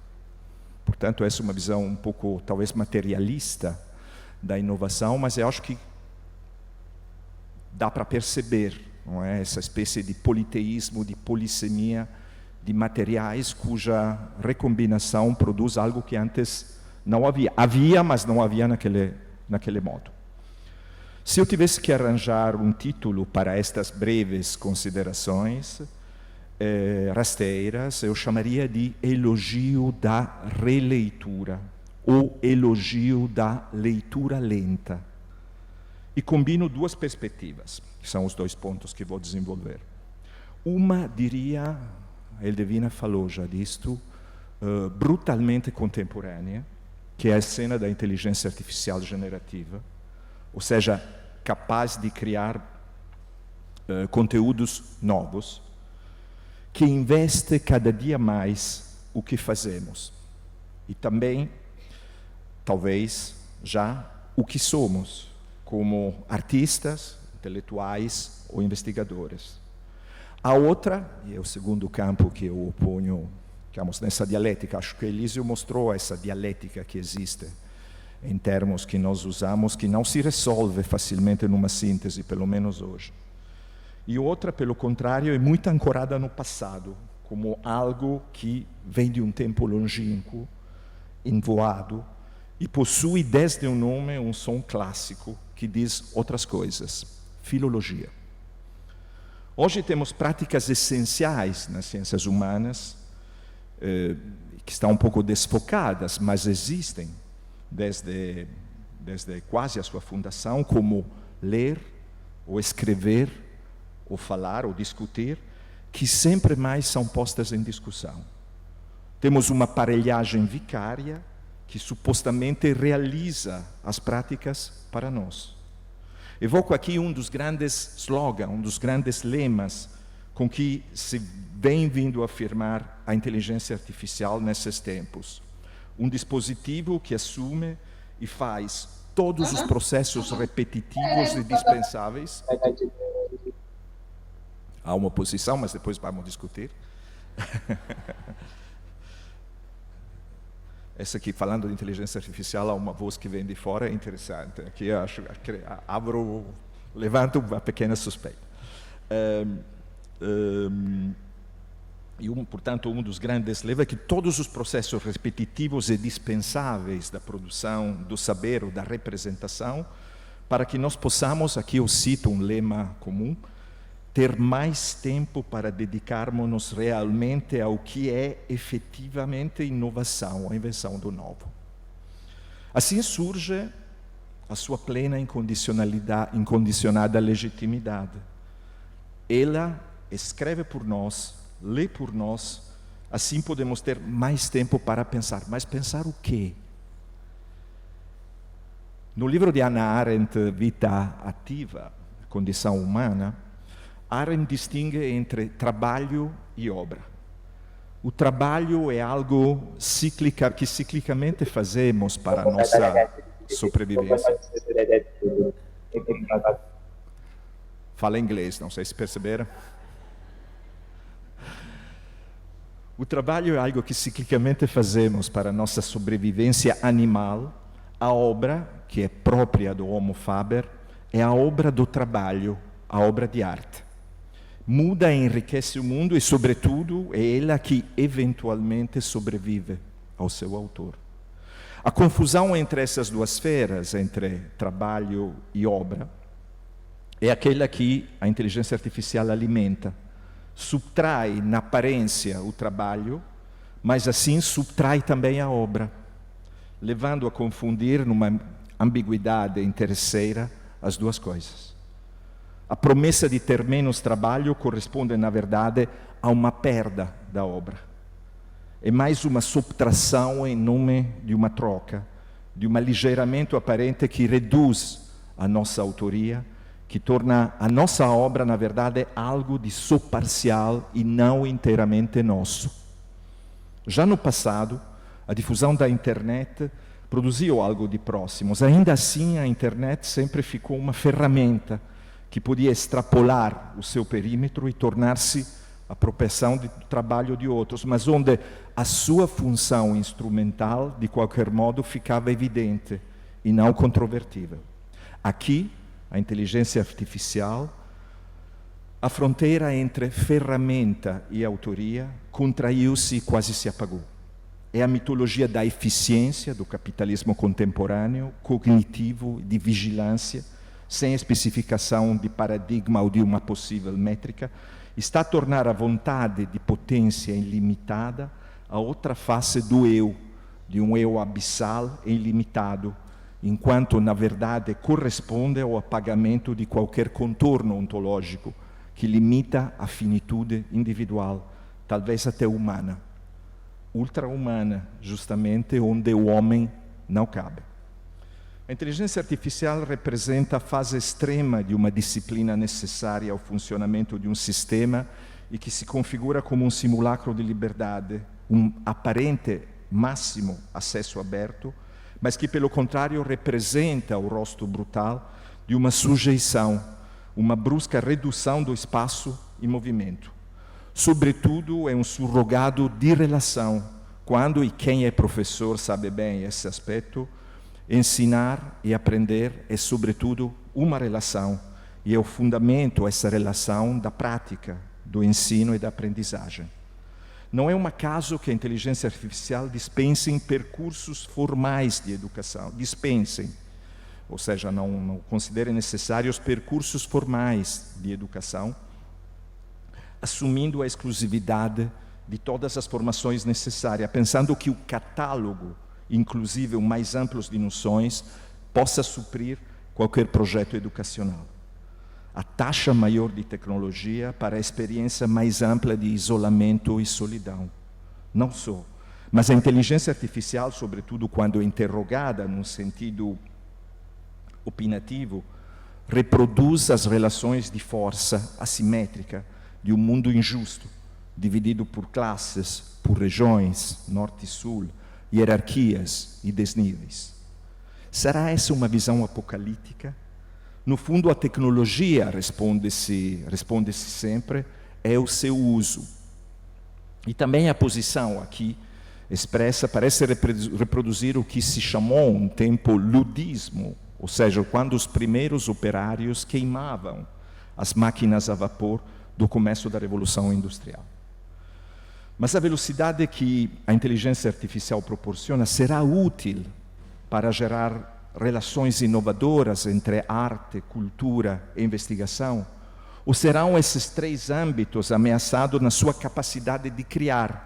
Portanto, essa é uma visão um pouco, talvez, materialista da inovação, mas eu acho que dá para perceber, não é? Essa espécie de politeísmo, de polissemia de materiais cuja recombinação produz algo que antes não havia. Havia, mas não havia naquele modo. Se eu tivesse que arranjar um título para estas breves considerações rasteiras, eu chamaria de elogio da releitura, ou elogio da leitura lenta. E combino duas perspectivas, que são os dois pontos que vou desenvolver. Uma, diria, a Eldevina falou já disto, brutalmente contemporânea, que é a cena da inteligência artificial generativa, ou seja, capaz de criar conteúdos novos, que investe cada dia mais o que fazemos. E também, talvez, já o que somos, como artistas, intelectuais ou investigadores. A outra, e é o segundo campo que eu oponho, digamos, nessa dialética, acho que Elísio mostrou essa dialética que existe, em termos que nós usamos, que não se resolve facilmente numa síntese, pelo menos hoje. E outra, pelo contrário, é muito ancorada no passado, como algo que vem de um tempo longínquo envoado e possui desde o nome um som clássico que diz outras coisas: filologia. Hoje temos práticas essenciais nas ciências humanas, que estão um pouco desfocadas, mas existem desde quase a sua fundação, como ler, ou escrever, ou falar, ou discutir, que sempre mais são postas em discussão. Temos uma aparelhagem vicária que supostamente realiza as práticas para nós. Evoco aqui um dos grandes slogans, um dos grandes lemas com que se vem vindo a afirmar a inteligência artificial nesses tempos. Um dispositivo que assume e faz todos os processos repetitivos e dispensáveis. Há uma oposição, mas depois vamos discutir. Essa aqui, falando de inteligência artificial, há uma voz que vem de fora, é interessante. Aqui eu acho que levanto uma pequena suspeita. Portanto, um dos grandes lemas é que todos os processos repetitivos e dispensáveis da produção do saber ou da representação, para que nós possamos, aqui eu cito um lema comum, ter mais tempo para dedicarmos-nos realmente ao que é efetivamente inovação, a invenção do novo. Assim surge a sua plena incondicionada legitimidade. Ela escreve por nós, lê por nós, assim podemos ter mais tempo para pensar. Mas pensar o quê? No livro de Hannah Arendt, Vita Ativa, Condição Humana, Arendt distingue entre trabalho e obra. O trabalho é algo cíclico que ciclicamente fazemos para a nossa sobrevivência. Fala inglês, não sei se perceberam. O trabalho é algo que ciclicamente fazemos para a nossa sobrevivência animal. A obra, que é própria do Homo Faber, é a obra do trabalho, a obra de arte. Muda e enriquece o mundo e, sobretudo, é ela que eventualmente sobrevive ao seu autor. A confusão entre essas duas esferas, entre trabalho e obra, é aquela que a inteligência artificial alimenta. Subtrai na aparência o trabalho, mas assim subtrai também a obra, levando a confundir numa ambiguidade interesseira as duas coisas. A promessa de ter menos trabalho corresponde, na verdade, a uma perda da obra. É mais uma subtração em nome de uma troca, de um aligeiramento aparente que reduz a nossa autoria, que torna a nossa obra, na verdade, algo de só parcial e não inteiramente nosso. Já no passado, a difusão da internet produziu algo de próximos. Ainda assim, a internet sempre ficou uma ferramenta que podia extrapolar o seu perímetro e tornar-se a apropriação do trabalho de outros, mas onde a sua função instrumental, de qualquer modo, ficava evidente e não controvertível. Aqui, a inteligência artificial, a fronteira entre ferramenta e autoria contraiu-se e quase se apagou. É a mitologia da eficiência do capitalismo contemporâneo, cognitivo, de vigilância, sem especificação de paradigma ou de uma possível métrica, está a tornar a vontade de potência ilimitada a outra face do eu, de um eu abissal e ilimitado, enquanto, na verdade, corresponde ao apagamento de qualquer contorno ontológico que limita a finitude individual, talvez até humana, ultra-humana, justamente onde o homem não cabe. A inteligência artificial representa a fase extrema de uma disciplina necessária ao funcionamento de um sistema e que se configura como um simulacro de liberdade, um aparente máximo acesso aberto, mas que, pelo contrário, representa o rosto brutal de uma sujeição, uma brusca redução do espaço e movimento. Sobretudo, é um surrogado de relação, quando, e quem é professor sabe bem esse aspecto, ensinar e aprender é, sobretudo, uma relação, e é o fundamento, essa relação, da prática, do ensino e da aprendizagem. Não é um acaso que a inteligência artificial dispense percursos formais de educação, ou seja, não considere necessários percursos formais de educação, assumindo a exclusividade de todas as formações necessárias, pensando que o catálogo, inclusive o mais amplo de noções, possa suprir qualquer projeto educacional. A taxa maior de tecnologia para a experiência mais ampla de isolamento e solidão. Não só, mas a inteligência artificial, sobretudo quando interrogada num sentido opinativo, reproduz as relações de força assimétrica de um mundo injusto, dividido por classes, por regiões, norte e sul, hierarquias e desníveis. Será essa uma visão apocalíptica? No fundo, a tecnologia, responde-se sempre, é o seu uso. E também a posição aqui expressa parece reproduzir o que se chamou um tempo ludismo, ou seja, quando os primeiros operários queimavam as máquinas a vapor do começo da Revolução Industrial. Mas a velocidade que a inteligência artificial proporciona será útil para gerar relações inovadoras entre arte, cultura e investigação? Ou serão esses três âmbitos ameaçados na sua capacidade de criar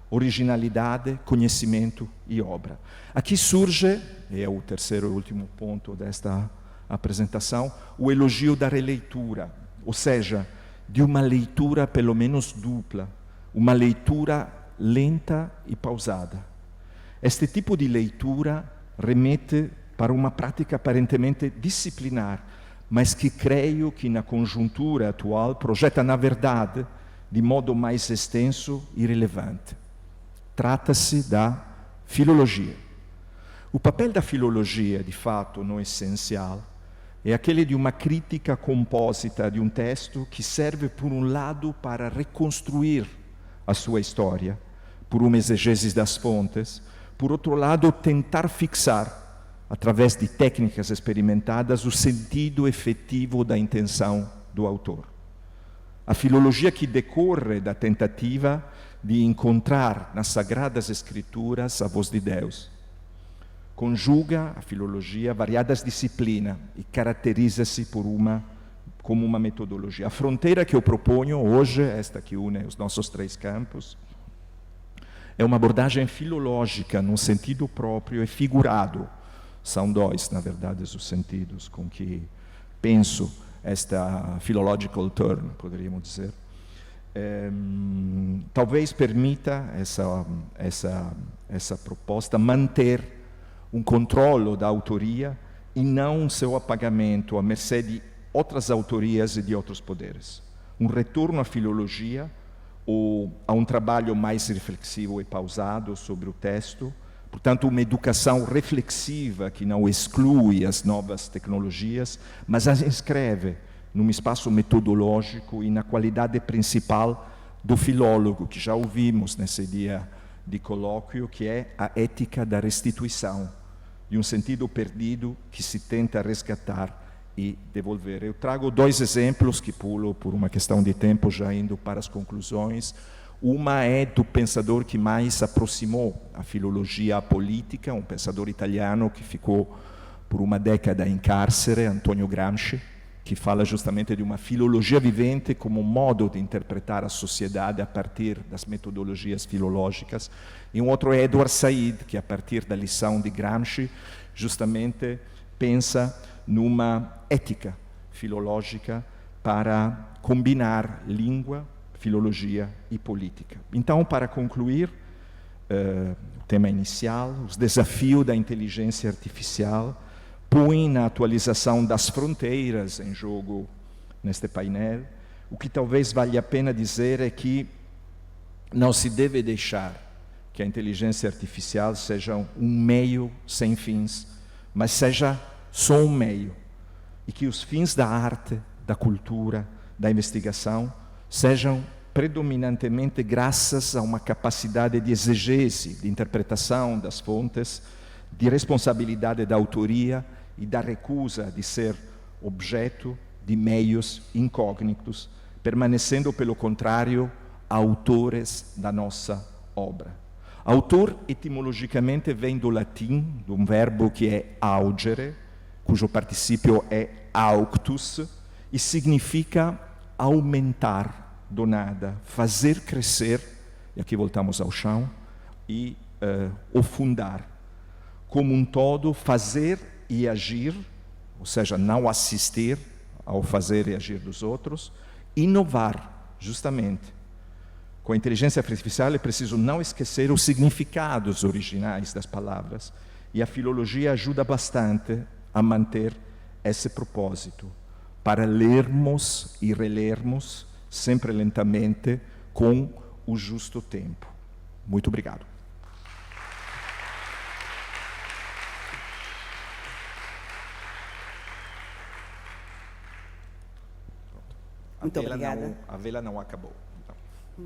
originalidade, conhecimento e obra? Aqui surge, e é o terceiro e último ponto desta apresentação, o elogio da releitura, ou seja, de uma leitura pelo menos dupla, uma leitura lenta e pausada. Este tipo de leitura remete para uma prática aparentemente disciplinar, mas que creio que na conjuntura atual projeta, na verdade, de modo mais extenso e relevante. Trata-se da filologia. O papel da filologia, de fato, no essencial, é aquele de uma crítica compósita de um texto que serve, por um lado, para reconstruir a sua história, por uma exegese das fontes, por outro lado, tentar fixar, através de técnicas experimentadas, o sentido efetivo da intenção do autor. A filologia que decorre da tentativa de encontrar nas Sagradas Escrituras a voz de Deus. Conjuga a filologia variadas disciplinas e caracteriza-se como uma metodologia. A fronteira que eu proponho hoje, esta que une os nossos três campos, é uma abordagem filológica no sentido próprio e figurado. São dois, na verdade, os sentidos com que penso esta philological turn, poderíamos dizer. Talvez permita essa proposta manter um controle da autoria e não seu apagamento à mercê de outras autorias e de outros poderes. Um retorno à filologia ou a um trabalho mais reflexivo e pausado sobre o texto, portanto, uma educação reflexiva que não exclui as novas tecnologias, mas as inscreve num espaço metodológico e na qualidade principal do filólogo, que já ouvimos nesse dia de colóquio, que é a ética da restituição, de um sentido perdido que se tenta resgatar e devolver. Eu trago dois exemplos que pulo por uma questão de tempo, já indo para as conclusões. Uma é do pensador que mais aproximou a filologia à política, um pensador italiano que ficou por uma década em cárcere, Antonio Gramsci, que fala justamente de uma filologia vivente como modo de interpretar a sociedade a partir das metodologias filológicas. E um outro é Edward Said, que a partir da lição de Gramsci justamente pensa numa ética filológica para combinar língua, filologia e política. Então, para concluir, o tema inicial, os desafios da inteligência artificial, põem na atualização das fronteiras em jogo neste painel. O que talvez valha a pena dizer é que não se deve deixar que a inteligência artificial seja um meio sem fins, mas seja só um meio, e que os fins da arte, da cultura, da investigação sejam predominantemente graças a uma capacidade de exegese, de interpretação das fontes, de responsabilidade da autoria e da recusa de ser objeto de meios incógnitos, permanecendo, pelo contrário, autores da nossa obra. Autor, etimologicamente, vem do latim, de um verbo que é augere, cujo particípio é auctus, e significa aumentar do nada, fazer crescer, e aqui voltamos ao chão, e o fundar. Como um todo, fazer e agir, ou seja, não assistir ao fazer e agir dos outros, inovar, justamente. Com a inteligência artificial é preciso não esquecer os significados originais das palavras, e a filologia ajuda bastante a manter esse propósito, para lermos e relermos, sempre lentamente, com o justo tempo. Muito obrigado. Muito obrigada. A vela não acabou,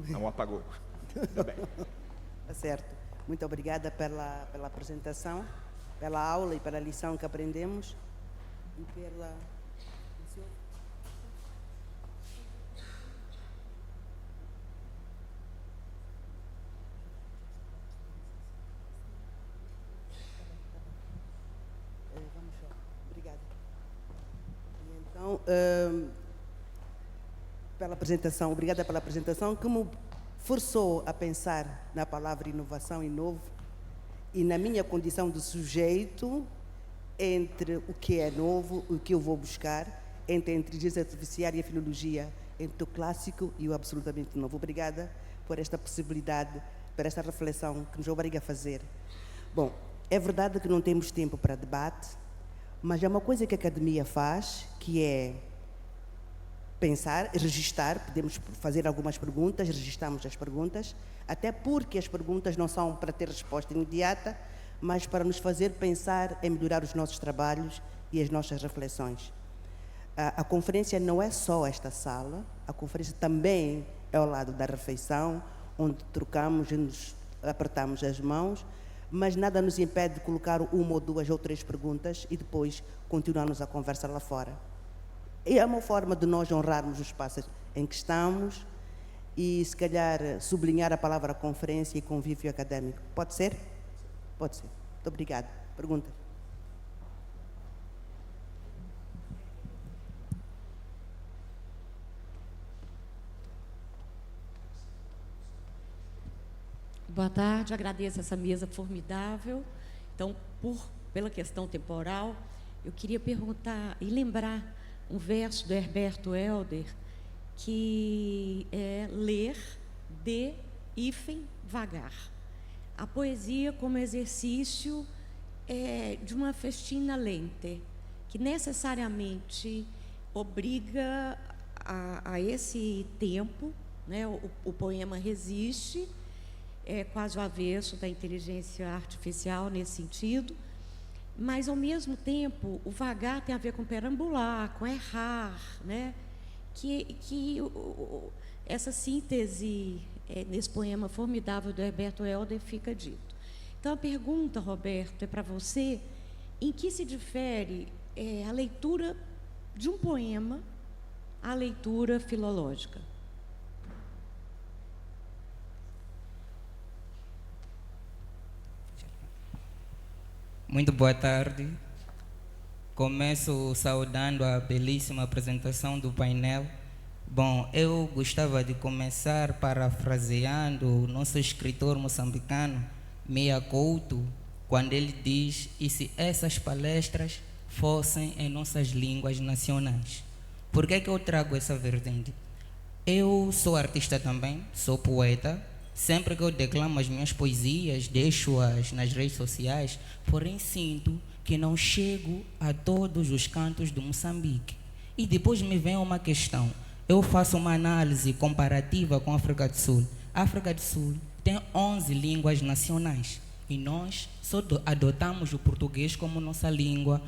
não apagou. Tudo bem. Tá certo. Muito obrigada pela apresentação, pela aula e pela lição que aprendemos e pela... Obrigada. Então, obrigada pela apresentação, que me forçou a pensar na palavra inovação e novo e na minha condição de sujeito entre o que é novo, o que eu vou buscar, entre a inteligência artificial e a filologia, entre o clássico e o absolutamente novo. Obrigada por esta possibilidade, por esta reflexão que nos obriga a fazer. Bom, é verdade que não temos tempo para debate, mas é uma coisa que a academia faz, que é pensar, registar, podemos fazer algumas perguntas, registramos as perguntas, até porque as perguntas não são para ter resposta imediata, mas para nos fazer pensar em melhorar os nossos trabalhos e as nossas reflexões. A conferência não é só esta sala, a conferência também é ao lado da refeição, onde trocamos e nos apertamos as mãos, mas nada nos impede de colocar uma ou duas ou três perguntas e depois continuarmos a conversa lá fora. E é uma forma de nós honrarmos o espaço em que estamos e, se calhar, sublinhar a palavra conferência e convívio académico. Pode ser? Pode ser. Muito obrigada. Pergunta. Boa tarde, agradeço essa mesa formidável. Então, pela questão temporal, eu queria perguntar e lembrar um verso do Herberto Helder, que é ler de hífen vagar. A poesia como exercício de uma festina lente, que necessariamente obriga a esse tempo, né? O poema resiste, é quase o avesso da inteligência artificial nesse sentido, mas, ao mesmo tempo, o vagar tem a ver com perambular, com errar, né? Essa síntese nesse poema formidável do Herberto Helder fica dito. Então, a pergunta, Roberto, é para você: em que se difere a leitura de um poema à leitura filológica? Muito boa tarde. Começo saudando a belíssima apresentação do painel. Bom, eu gostava de começar parafraseando o nosso escritor moçambicano, Meia Couto, quando ele diz: e se essas palestras fossem em nossas línguas nacionais? Por que eu trago essa vertente? Eu sou artista também, sou poeta. Sempre que eu declamo as minhas poesias, deixo-as nas redes sociais, porém sinto que não chego a todos os cantos do Moçambique. E depois me vem uma questão. Eu faço uma análise comparativa com a África do Sul. A África do Sul tem 11 línguas nacionais e nós só adotamos o português como nossa língua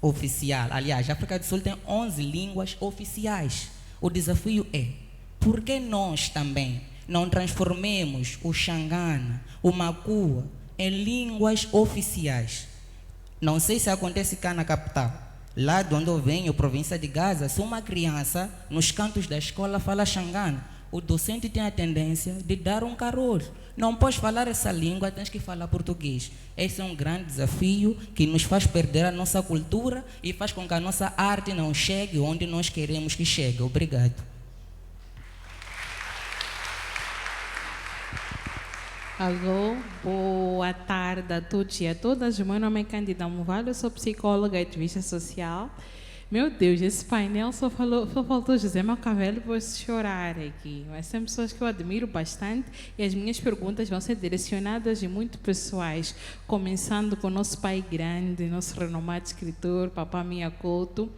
oficial. Aliás, a África do Sul tem 11 línguas oficiais. O desafio é, por que nós também não transformemos o Xangana, o Makua, em línguas oficiais? Não sei se acontece cá na capital. Lá de onde eu venho, província de Gaza, se uma criança nos cantos da escola fala Xangana, o docente tem a tendência de dar um carolho. Não podes falar essa língua, tens que falar português. Esse é um grande desafio que nos faz perder a nossa cultura e faz com que a nossa arte não chegue onde nós queremos que chegue. Obrigado. Alô, boa tarde a todos e a todas. Meu nome é Cândida Movalho, eu sou psicóloga e ativista social. Meu Deus, esse painel só faltou José Maquiavelli para chorar aqui. Mas são pessoas que eu admiro bastante e as minhas perguntas vão ser direcionadas e muito pessoais, começando com o nosso pai grande, nosso renomado escritor, Papá Mia Couto.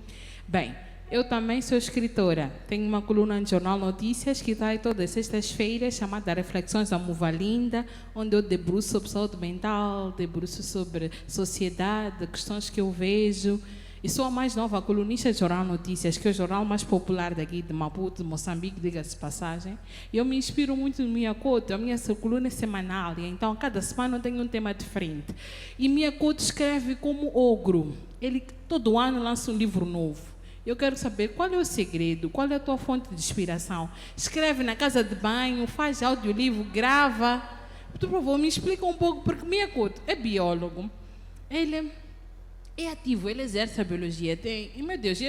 Bem, eu também sou escritora. Tenho uma coluna no Jornal Notícias que sai todas as sextas-feiras, chamada Reflexões da Movalinda, onde eu debruço sobre saúde mental, debruço sobre sociedade, questões que eu vejo. E sou a mais nova colunista do Jornal Notícias, que é o jornal mais popular daqui de Maputo, de Moçambique, diga-se de passagem. E eu me inspiro muito no Mia Couto, a minha coluna é semanal, e então cada semana eu tenho um tema diferente. E Mia Couto escreve como ogro. Ele todo ano lança um livro novo. Eu quero saber qual é o segredo, qual é a tua fonte de inspiração. Escreve na casa de banho, faz audiolivro, grava. Por favor, me explica um pouco, porque Mia Couto é biólogo. Ele é ativo, ele exerce a biologia. E, meu Deus,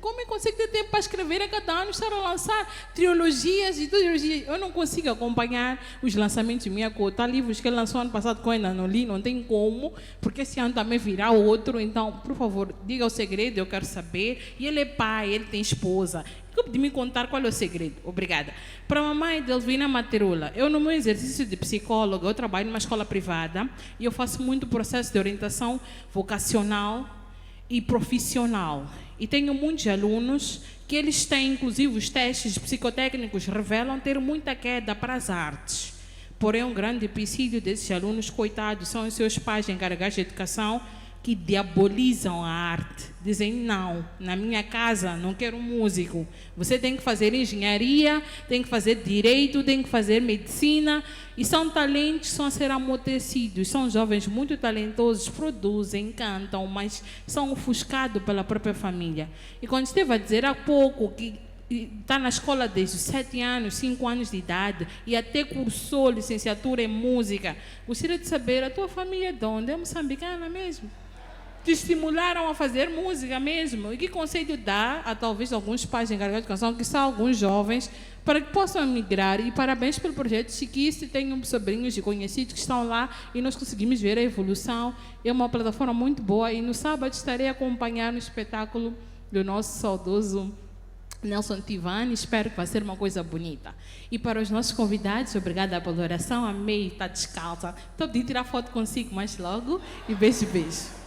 como ele consegue ter tempo para escrever a cada ano, estar a lançar trilogias e trilogias? Eu não consigo acompanhar os lançamentos de Mia Couto. Há livros que ele lançou ano passado que eu ainda não li, não tem como, porque esse ano também virá outro. Então, por favor, diga o segredo, eu quero saber. E ele é pai, ele tem esposa. De me contar qual é o segredo. Obrigada. Para a mamãe Delvina Materula, eu no meu exercício de psicóloga, eu trabalho numa escola privada e eu faço muito processo de orientação vocacional e profissional. E tenho muitos alunos que eles têm, inclusive os testes psicotécnicos revelam ter muita queda para as artes. Porém, um grande empecilho desses alunos, coitados, são os seus pais encarregados de educação, que diabolizam a arte, dizem não, na minha casa não quero um músico, você tem que fazer engenharia, tem que fazer direito, tem que fazer medicina, e são talentos que são a ser amortecidos, são jovens muito talentosos, produzem, cantam, mas são ofuscados pela própria família. E quando esteve a dizer há pouco que está na escola desde os 7 anos, 5 anos de idade, e até cursou licenciatura em música, gostaria de saber, a tua família é de onde? É moçambicana mesmo? Te estimularam a fazer música mesmo? E que conselho dá a talvez alguns pais encarregados de educação, que são alguns jovens, para que possam migrar? E parabéns pelo projeto Chiquice, tenho sobrinhos e conhecidos que estão lá e nós conseguimos ver a evolução. É uma plataforma muito boa e no sábado estarei a acompanhar no espetáculo do nosso saudoso Nelson Tivani, espero que vai ser uma coisa bonita. E para os nossos convidados, obrigada pela oração, amei estar descalça. Estou de tirar foto consigo mais logo e beijo, beijo.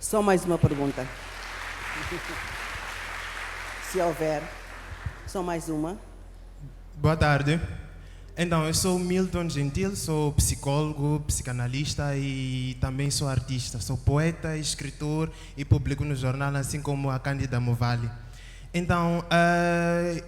Só mais uma pergunta. Se houver, só mais uma. Boa tarde. Então, eu sou Milton Gentil, sou psicólogo, psicanalista e também sou artista. Sou poeta, escritor e publico no jornal, assim como a Cândida Movalho. Então,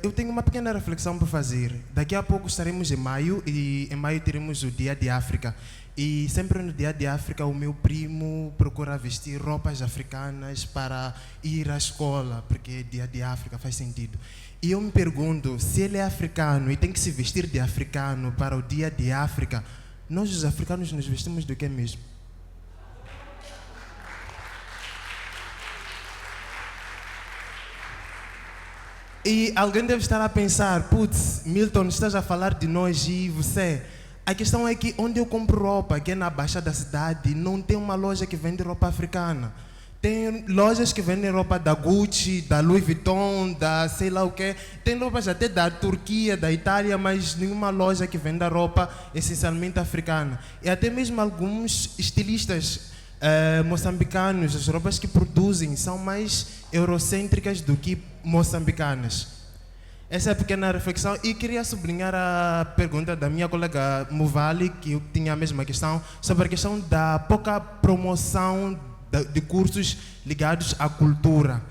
eu tenho uma pequena reflexão para fazer. Daqui a pouco estaremos em maio e em maio teremos o Dia de África. E sempre no Dia de África o meu primo procura vestir roupas africanas para ir à escola, porque é Dia de África, faz sentido. E eu me pergunto, se ele é africano e tem que se vestir de africano para o Dia de África, nós os africanos nos vestimos do que mesmo? E alguém deve estar a pensar, putz, Milton, estás a falar de nós e você. A questão é que onde eu compro roupa, que é na Baixa da cidade, não tem uma loja que vende roupa africana. Tem lojas que vendem roupa da Gucci, da Louis Vuitton, da sei lá o quê. Tem roupas até da Turquia, da Itália, mas nenhuma loja que venda roupa essencialmente africana. E até mesmo alguns estilistas moçambicanos, as roupas que produzem são mais eurocêntricas do que moçambicanas. Essa é a pequena reflexão e queria sublinhar a pergunta da minha colega Movalho, que eu tinha a mesma questão, sobre a questão da pouca promoção de cursos ligados à cultura.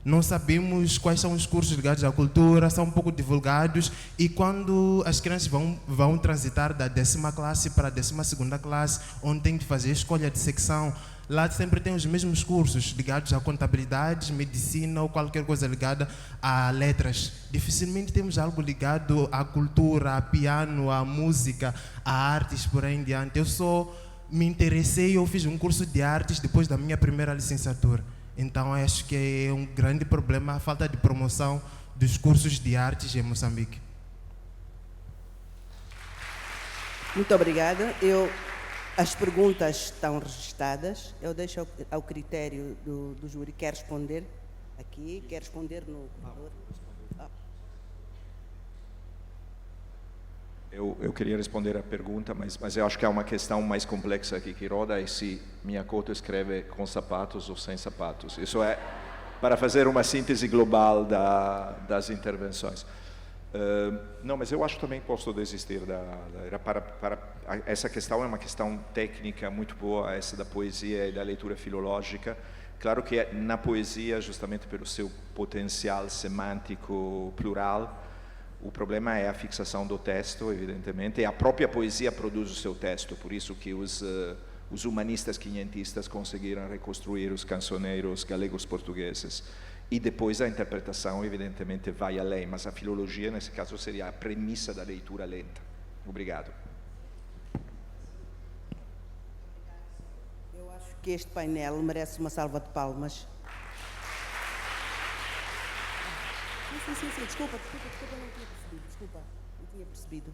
não sabemos quais são os cursos ligados à cultura, são um pouco divulgados, e quando as crianças vão transitar da 10ª classe para a 12ª classe, onde tem que fazer escolha de secção, lá sempre tem os mesmos cursos ligados a contabilidade, medicina ou qualquer coisa ligada a letras. Dificilmente temos algo ligado à cultura, a piano, à música, a artes, por aí em diante. Eu só me interessei, eu fiz um curso de artes depois da minha primeira licenciatura. Então, acho que é um grande problema a falta de promoção dos cursos de artes em Moçambique. Muito obrigada. As perguntas estão registradas. Eu deixo ao critério do júri. Quer responder aqui? Quer responder no corredor? Eu queria responder a pergunta, mas eu acho que há uma questão mais complexa aqui que roda, é se Miyakoto escreve com sapatos ou sem sapatos. Isso é para fazer uma síntese global das intervenções. Não, mas eu acho que também posso desistir essa questão é uma questão técnica muito boa, essa da poesia e da leitura filológica. Claro que na poesia, justamente pelo seu potencial semântico plural, o problema é a fixação do texto, evidentemente, e a própria poesia produz o seu texto, por isso que os humanistas quinhentistas conseguiram reconstruir os cancioneiros galegos portugueses. E depois a interpretação, evidentemente, vai além, mas a filologia, nesse caso, seria a premissa da leitura lenta. Obrigado. Eu acho que este painel merece uma salva de palmas. Sim. Desculpa, não tinha percebido. Desculpa, não tinha percebido.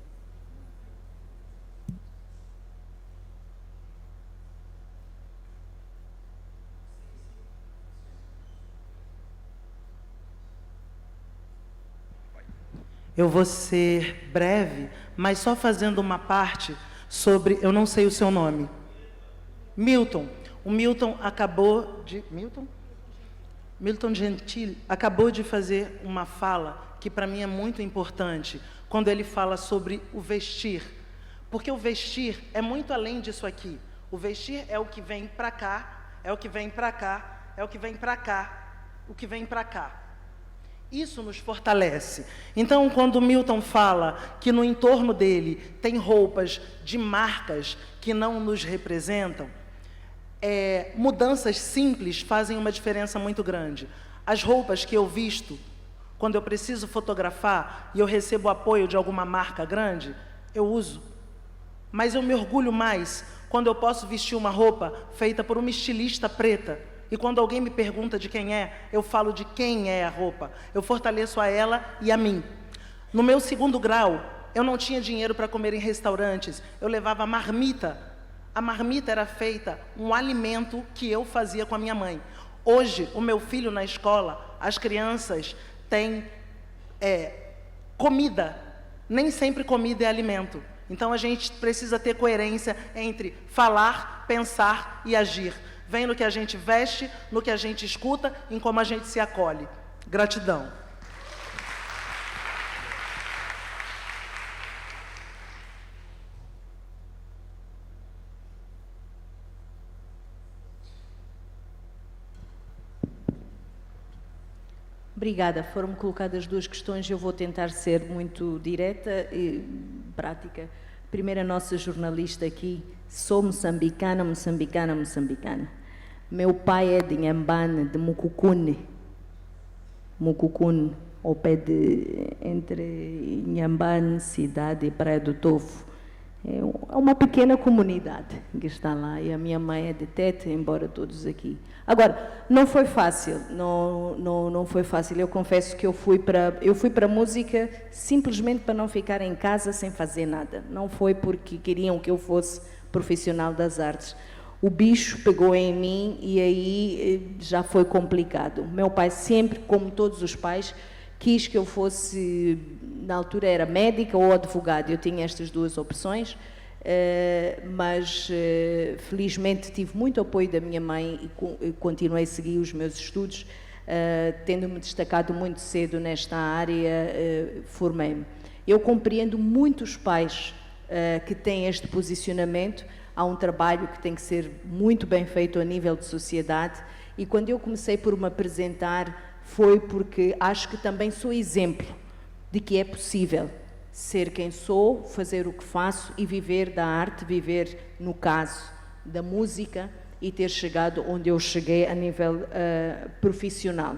Eu vou ser breve, mas só fazendo uma parte sobre, eu não sei o seu nome. Milton. O Milton acabou de... Milton Gentili acabou de fazer uma fala que para mim é muito importante, quando ele fala sobre o vestir. Porque o vestir é muito além disso aqui. O vestir é o que vem para cá, é o que vem para cá, é o que vem para cá, o que vem para cá. Isso nos fortalece. Então, quando o Milton fala que no entorno dele tem roupas de marcas que não nos representam, mudanças simples fazem uma diferença muito grande. As roupas que eu visto, quando eu preciso fotografar e eu recebo apoio de alguma marca grande, eu uso. Mas eu me orgulho mais quando eu posso vestir uma roupa feita por uma estilista preta. E quando alguém me pergunta de quem é, eu falo de quem é a roupa. Eu fortaleço a ela e a mim. No meu 2º grau, eu não tinha dinheiro para comer em restaurantes. Eu levava marmita. A marmita era feita um alimento que eu fazia com a minha mãe. Hoje, o meu filho na escola, as crianças têm comida. Nem sempre comida é alimento. Então, a gente precisa ter coerência entre falar, pensar e agir. Vem no que a gente veste, no que a gente escuta, em como a gente se acolhe. Gratidão. Obrigada. Foram-me colocadas 2 questões. Eu vou tentar ser muito direta e prática. Primeiro, a nossa jornalista aqui. Sou moçambicana. Meu pai é de Inhambane, de Mucucune. Mucucune, ao pé entre Inhambane, cidade e Praia do Tofo. É uma pequena comunidade que está lá, e a minha mãe é de Tete, embora todos aqui. Agora, não foi fácil, não foi fácil. Eu confesso que eu fui para a música simplesmente para não ficar em casa sem fazer nada. Não foi porque queriam que eu fosse profissional das artes. O bicho pegou em mim e aí já foi complicado. Meu pai sempre, como todos os pais, quis que eu fosse, na altura era médica ou advogado. Eu tinha estas 2 opções, mas felizmente tive muito apoio da minha mãe e continuei a seguir os meus estudos, tendo-me destacado muito cedo nesta área, formei-me. Eu compreendo muitos pais que têm este posicionamento. Há um trabalho que tem que ser muito bem feito a nível de sociedade, e quando eu comecei por me apresentar, foi porque acho que também sou exemplo de que é possível ser quem sou, fazer o que faço e viver da arte, viver, no caso, da música e ter chegado onde eu cheguei a nível profissional.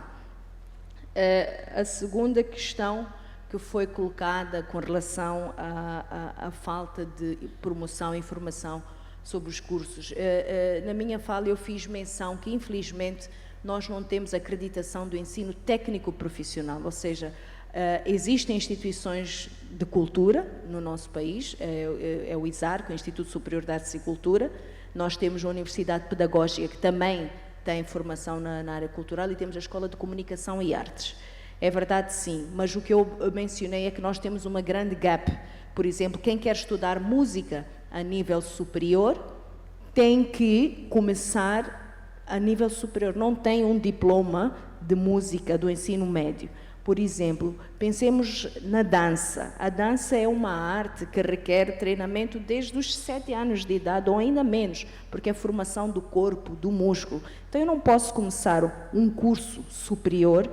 A segunda questão que foi colocada com relação à falta de promoção e informação sobre os cursos. Na minha fala eu fiz menção que, infelizmente, nós não temos acreditação do ensino técnico profissional, ou seja, existem instituições de cultura no nosso país, é o ISARC, o Instituto Superior de Artes e Cultura, nós temos a Universidade Pedagógica, que também tem formação na área cultural, e temos a Escola de Comunicação e Artes. É verdade, sim, mas o que eu mencionei é que nós temos uma grande gap. Por exemplo, quem quer estudar música a nível superior tem que começar a nível superior, não tem um diploma de música do ensino médio. Por exemplo, pensemos na dança. A dança é uma arte que requer treinamento desde os 7 anos de idade, ou ainda menos, porque é formação do corpo, do músculo. Então eu não posso começar um curso superior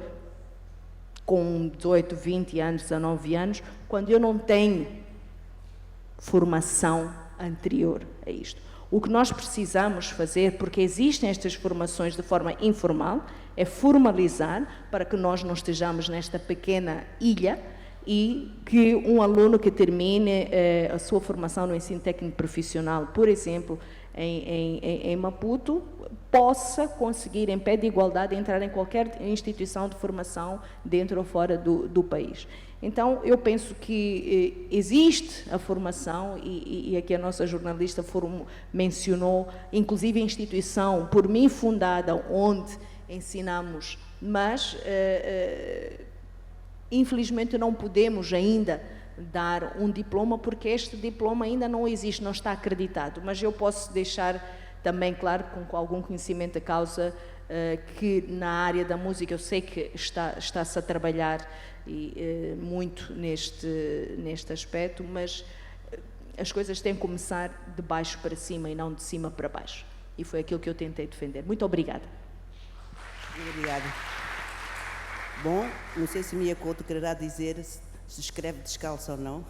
com 18, 20 anos, 19 anos, quando eu não tenho formação anterior a isto. O que nós precisamos fazer, porque existem estas formações de forma informal, é formalizar para que nós não estejamos nesta pequena ilha e que um aluno que termine a sua formação no ensino técnico profissional, por exemplo, em Maputo, possa conseguir, em pé de igualdade, entrar em qualquer instituição de formação dentro ou fora do país. Então, eu penso que existe a formação, e aqui a nossa jornalista mencionou, inclusive a instituição, por mim fundada, onde ensinamos, mas, infelizmente, não podemos ainda dar um diploma, porque este diploma ainda não existe, não está acreditado, mas eu posso deixar também claro, com algum conhecimento da causa, que na área da música eu sei que está-se a trabalhar muito neste aspecto, mas as coisas têm que começar de baixo para cima e não de cima para baixo. E foi aquilo que eu tentei defender. Muito obrigada. Obrigada. Bom, não sei se Mia Couto quererá dizer se escreve descalço ou não.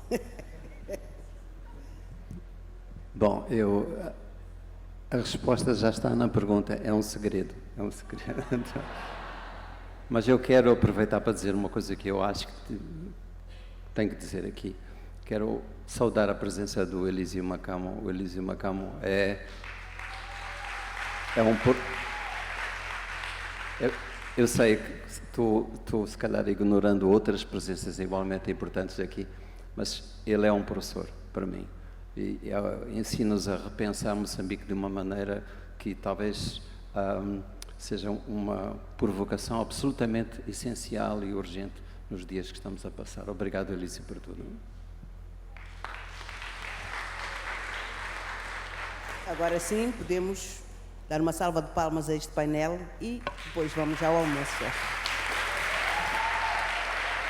Bom, a resposta já está na pergunta, é um segredo. Mas eu quero aproveitar para dizer uma coisa que eu acho que tenho que dizer aqui. Quero saudar a presença do Elísio Macamo. O Elísio Macamo eu sei que estou se calhar ignorando outras presenças igualmente importantes aqui, mas ele é um professor para mim. E ensina-nos a repensar Moçambique de uma maneira que talvez seja uma provocação absolutamente essencial e urgente nos dias que estamos a passar. Obrigado, Elísio, por tudo. Agora sim, podemos dar uma salva de palmas a este painel e depois vamos ao almoço.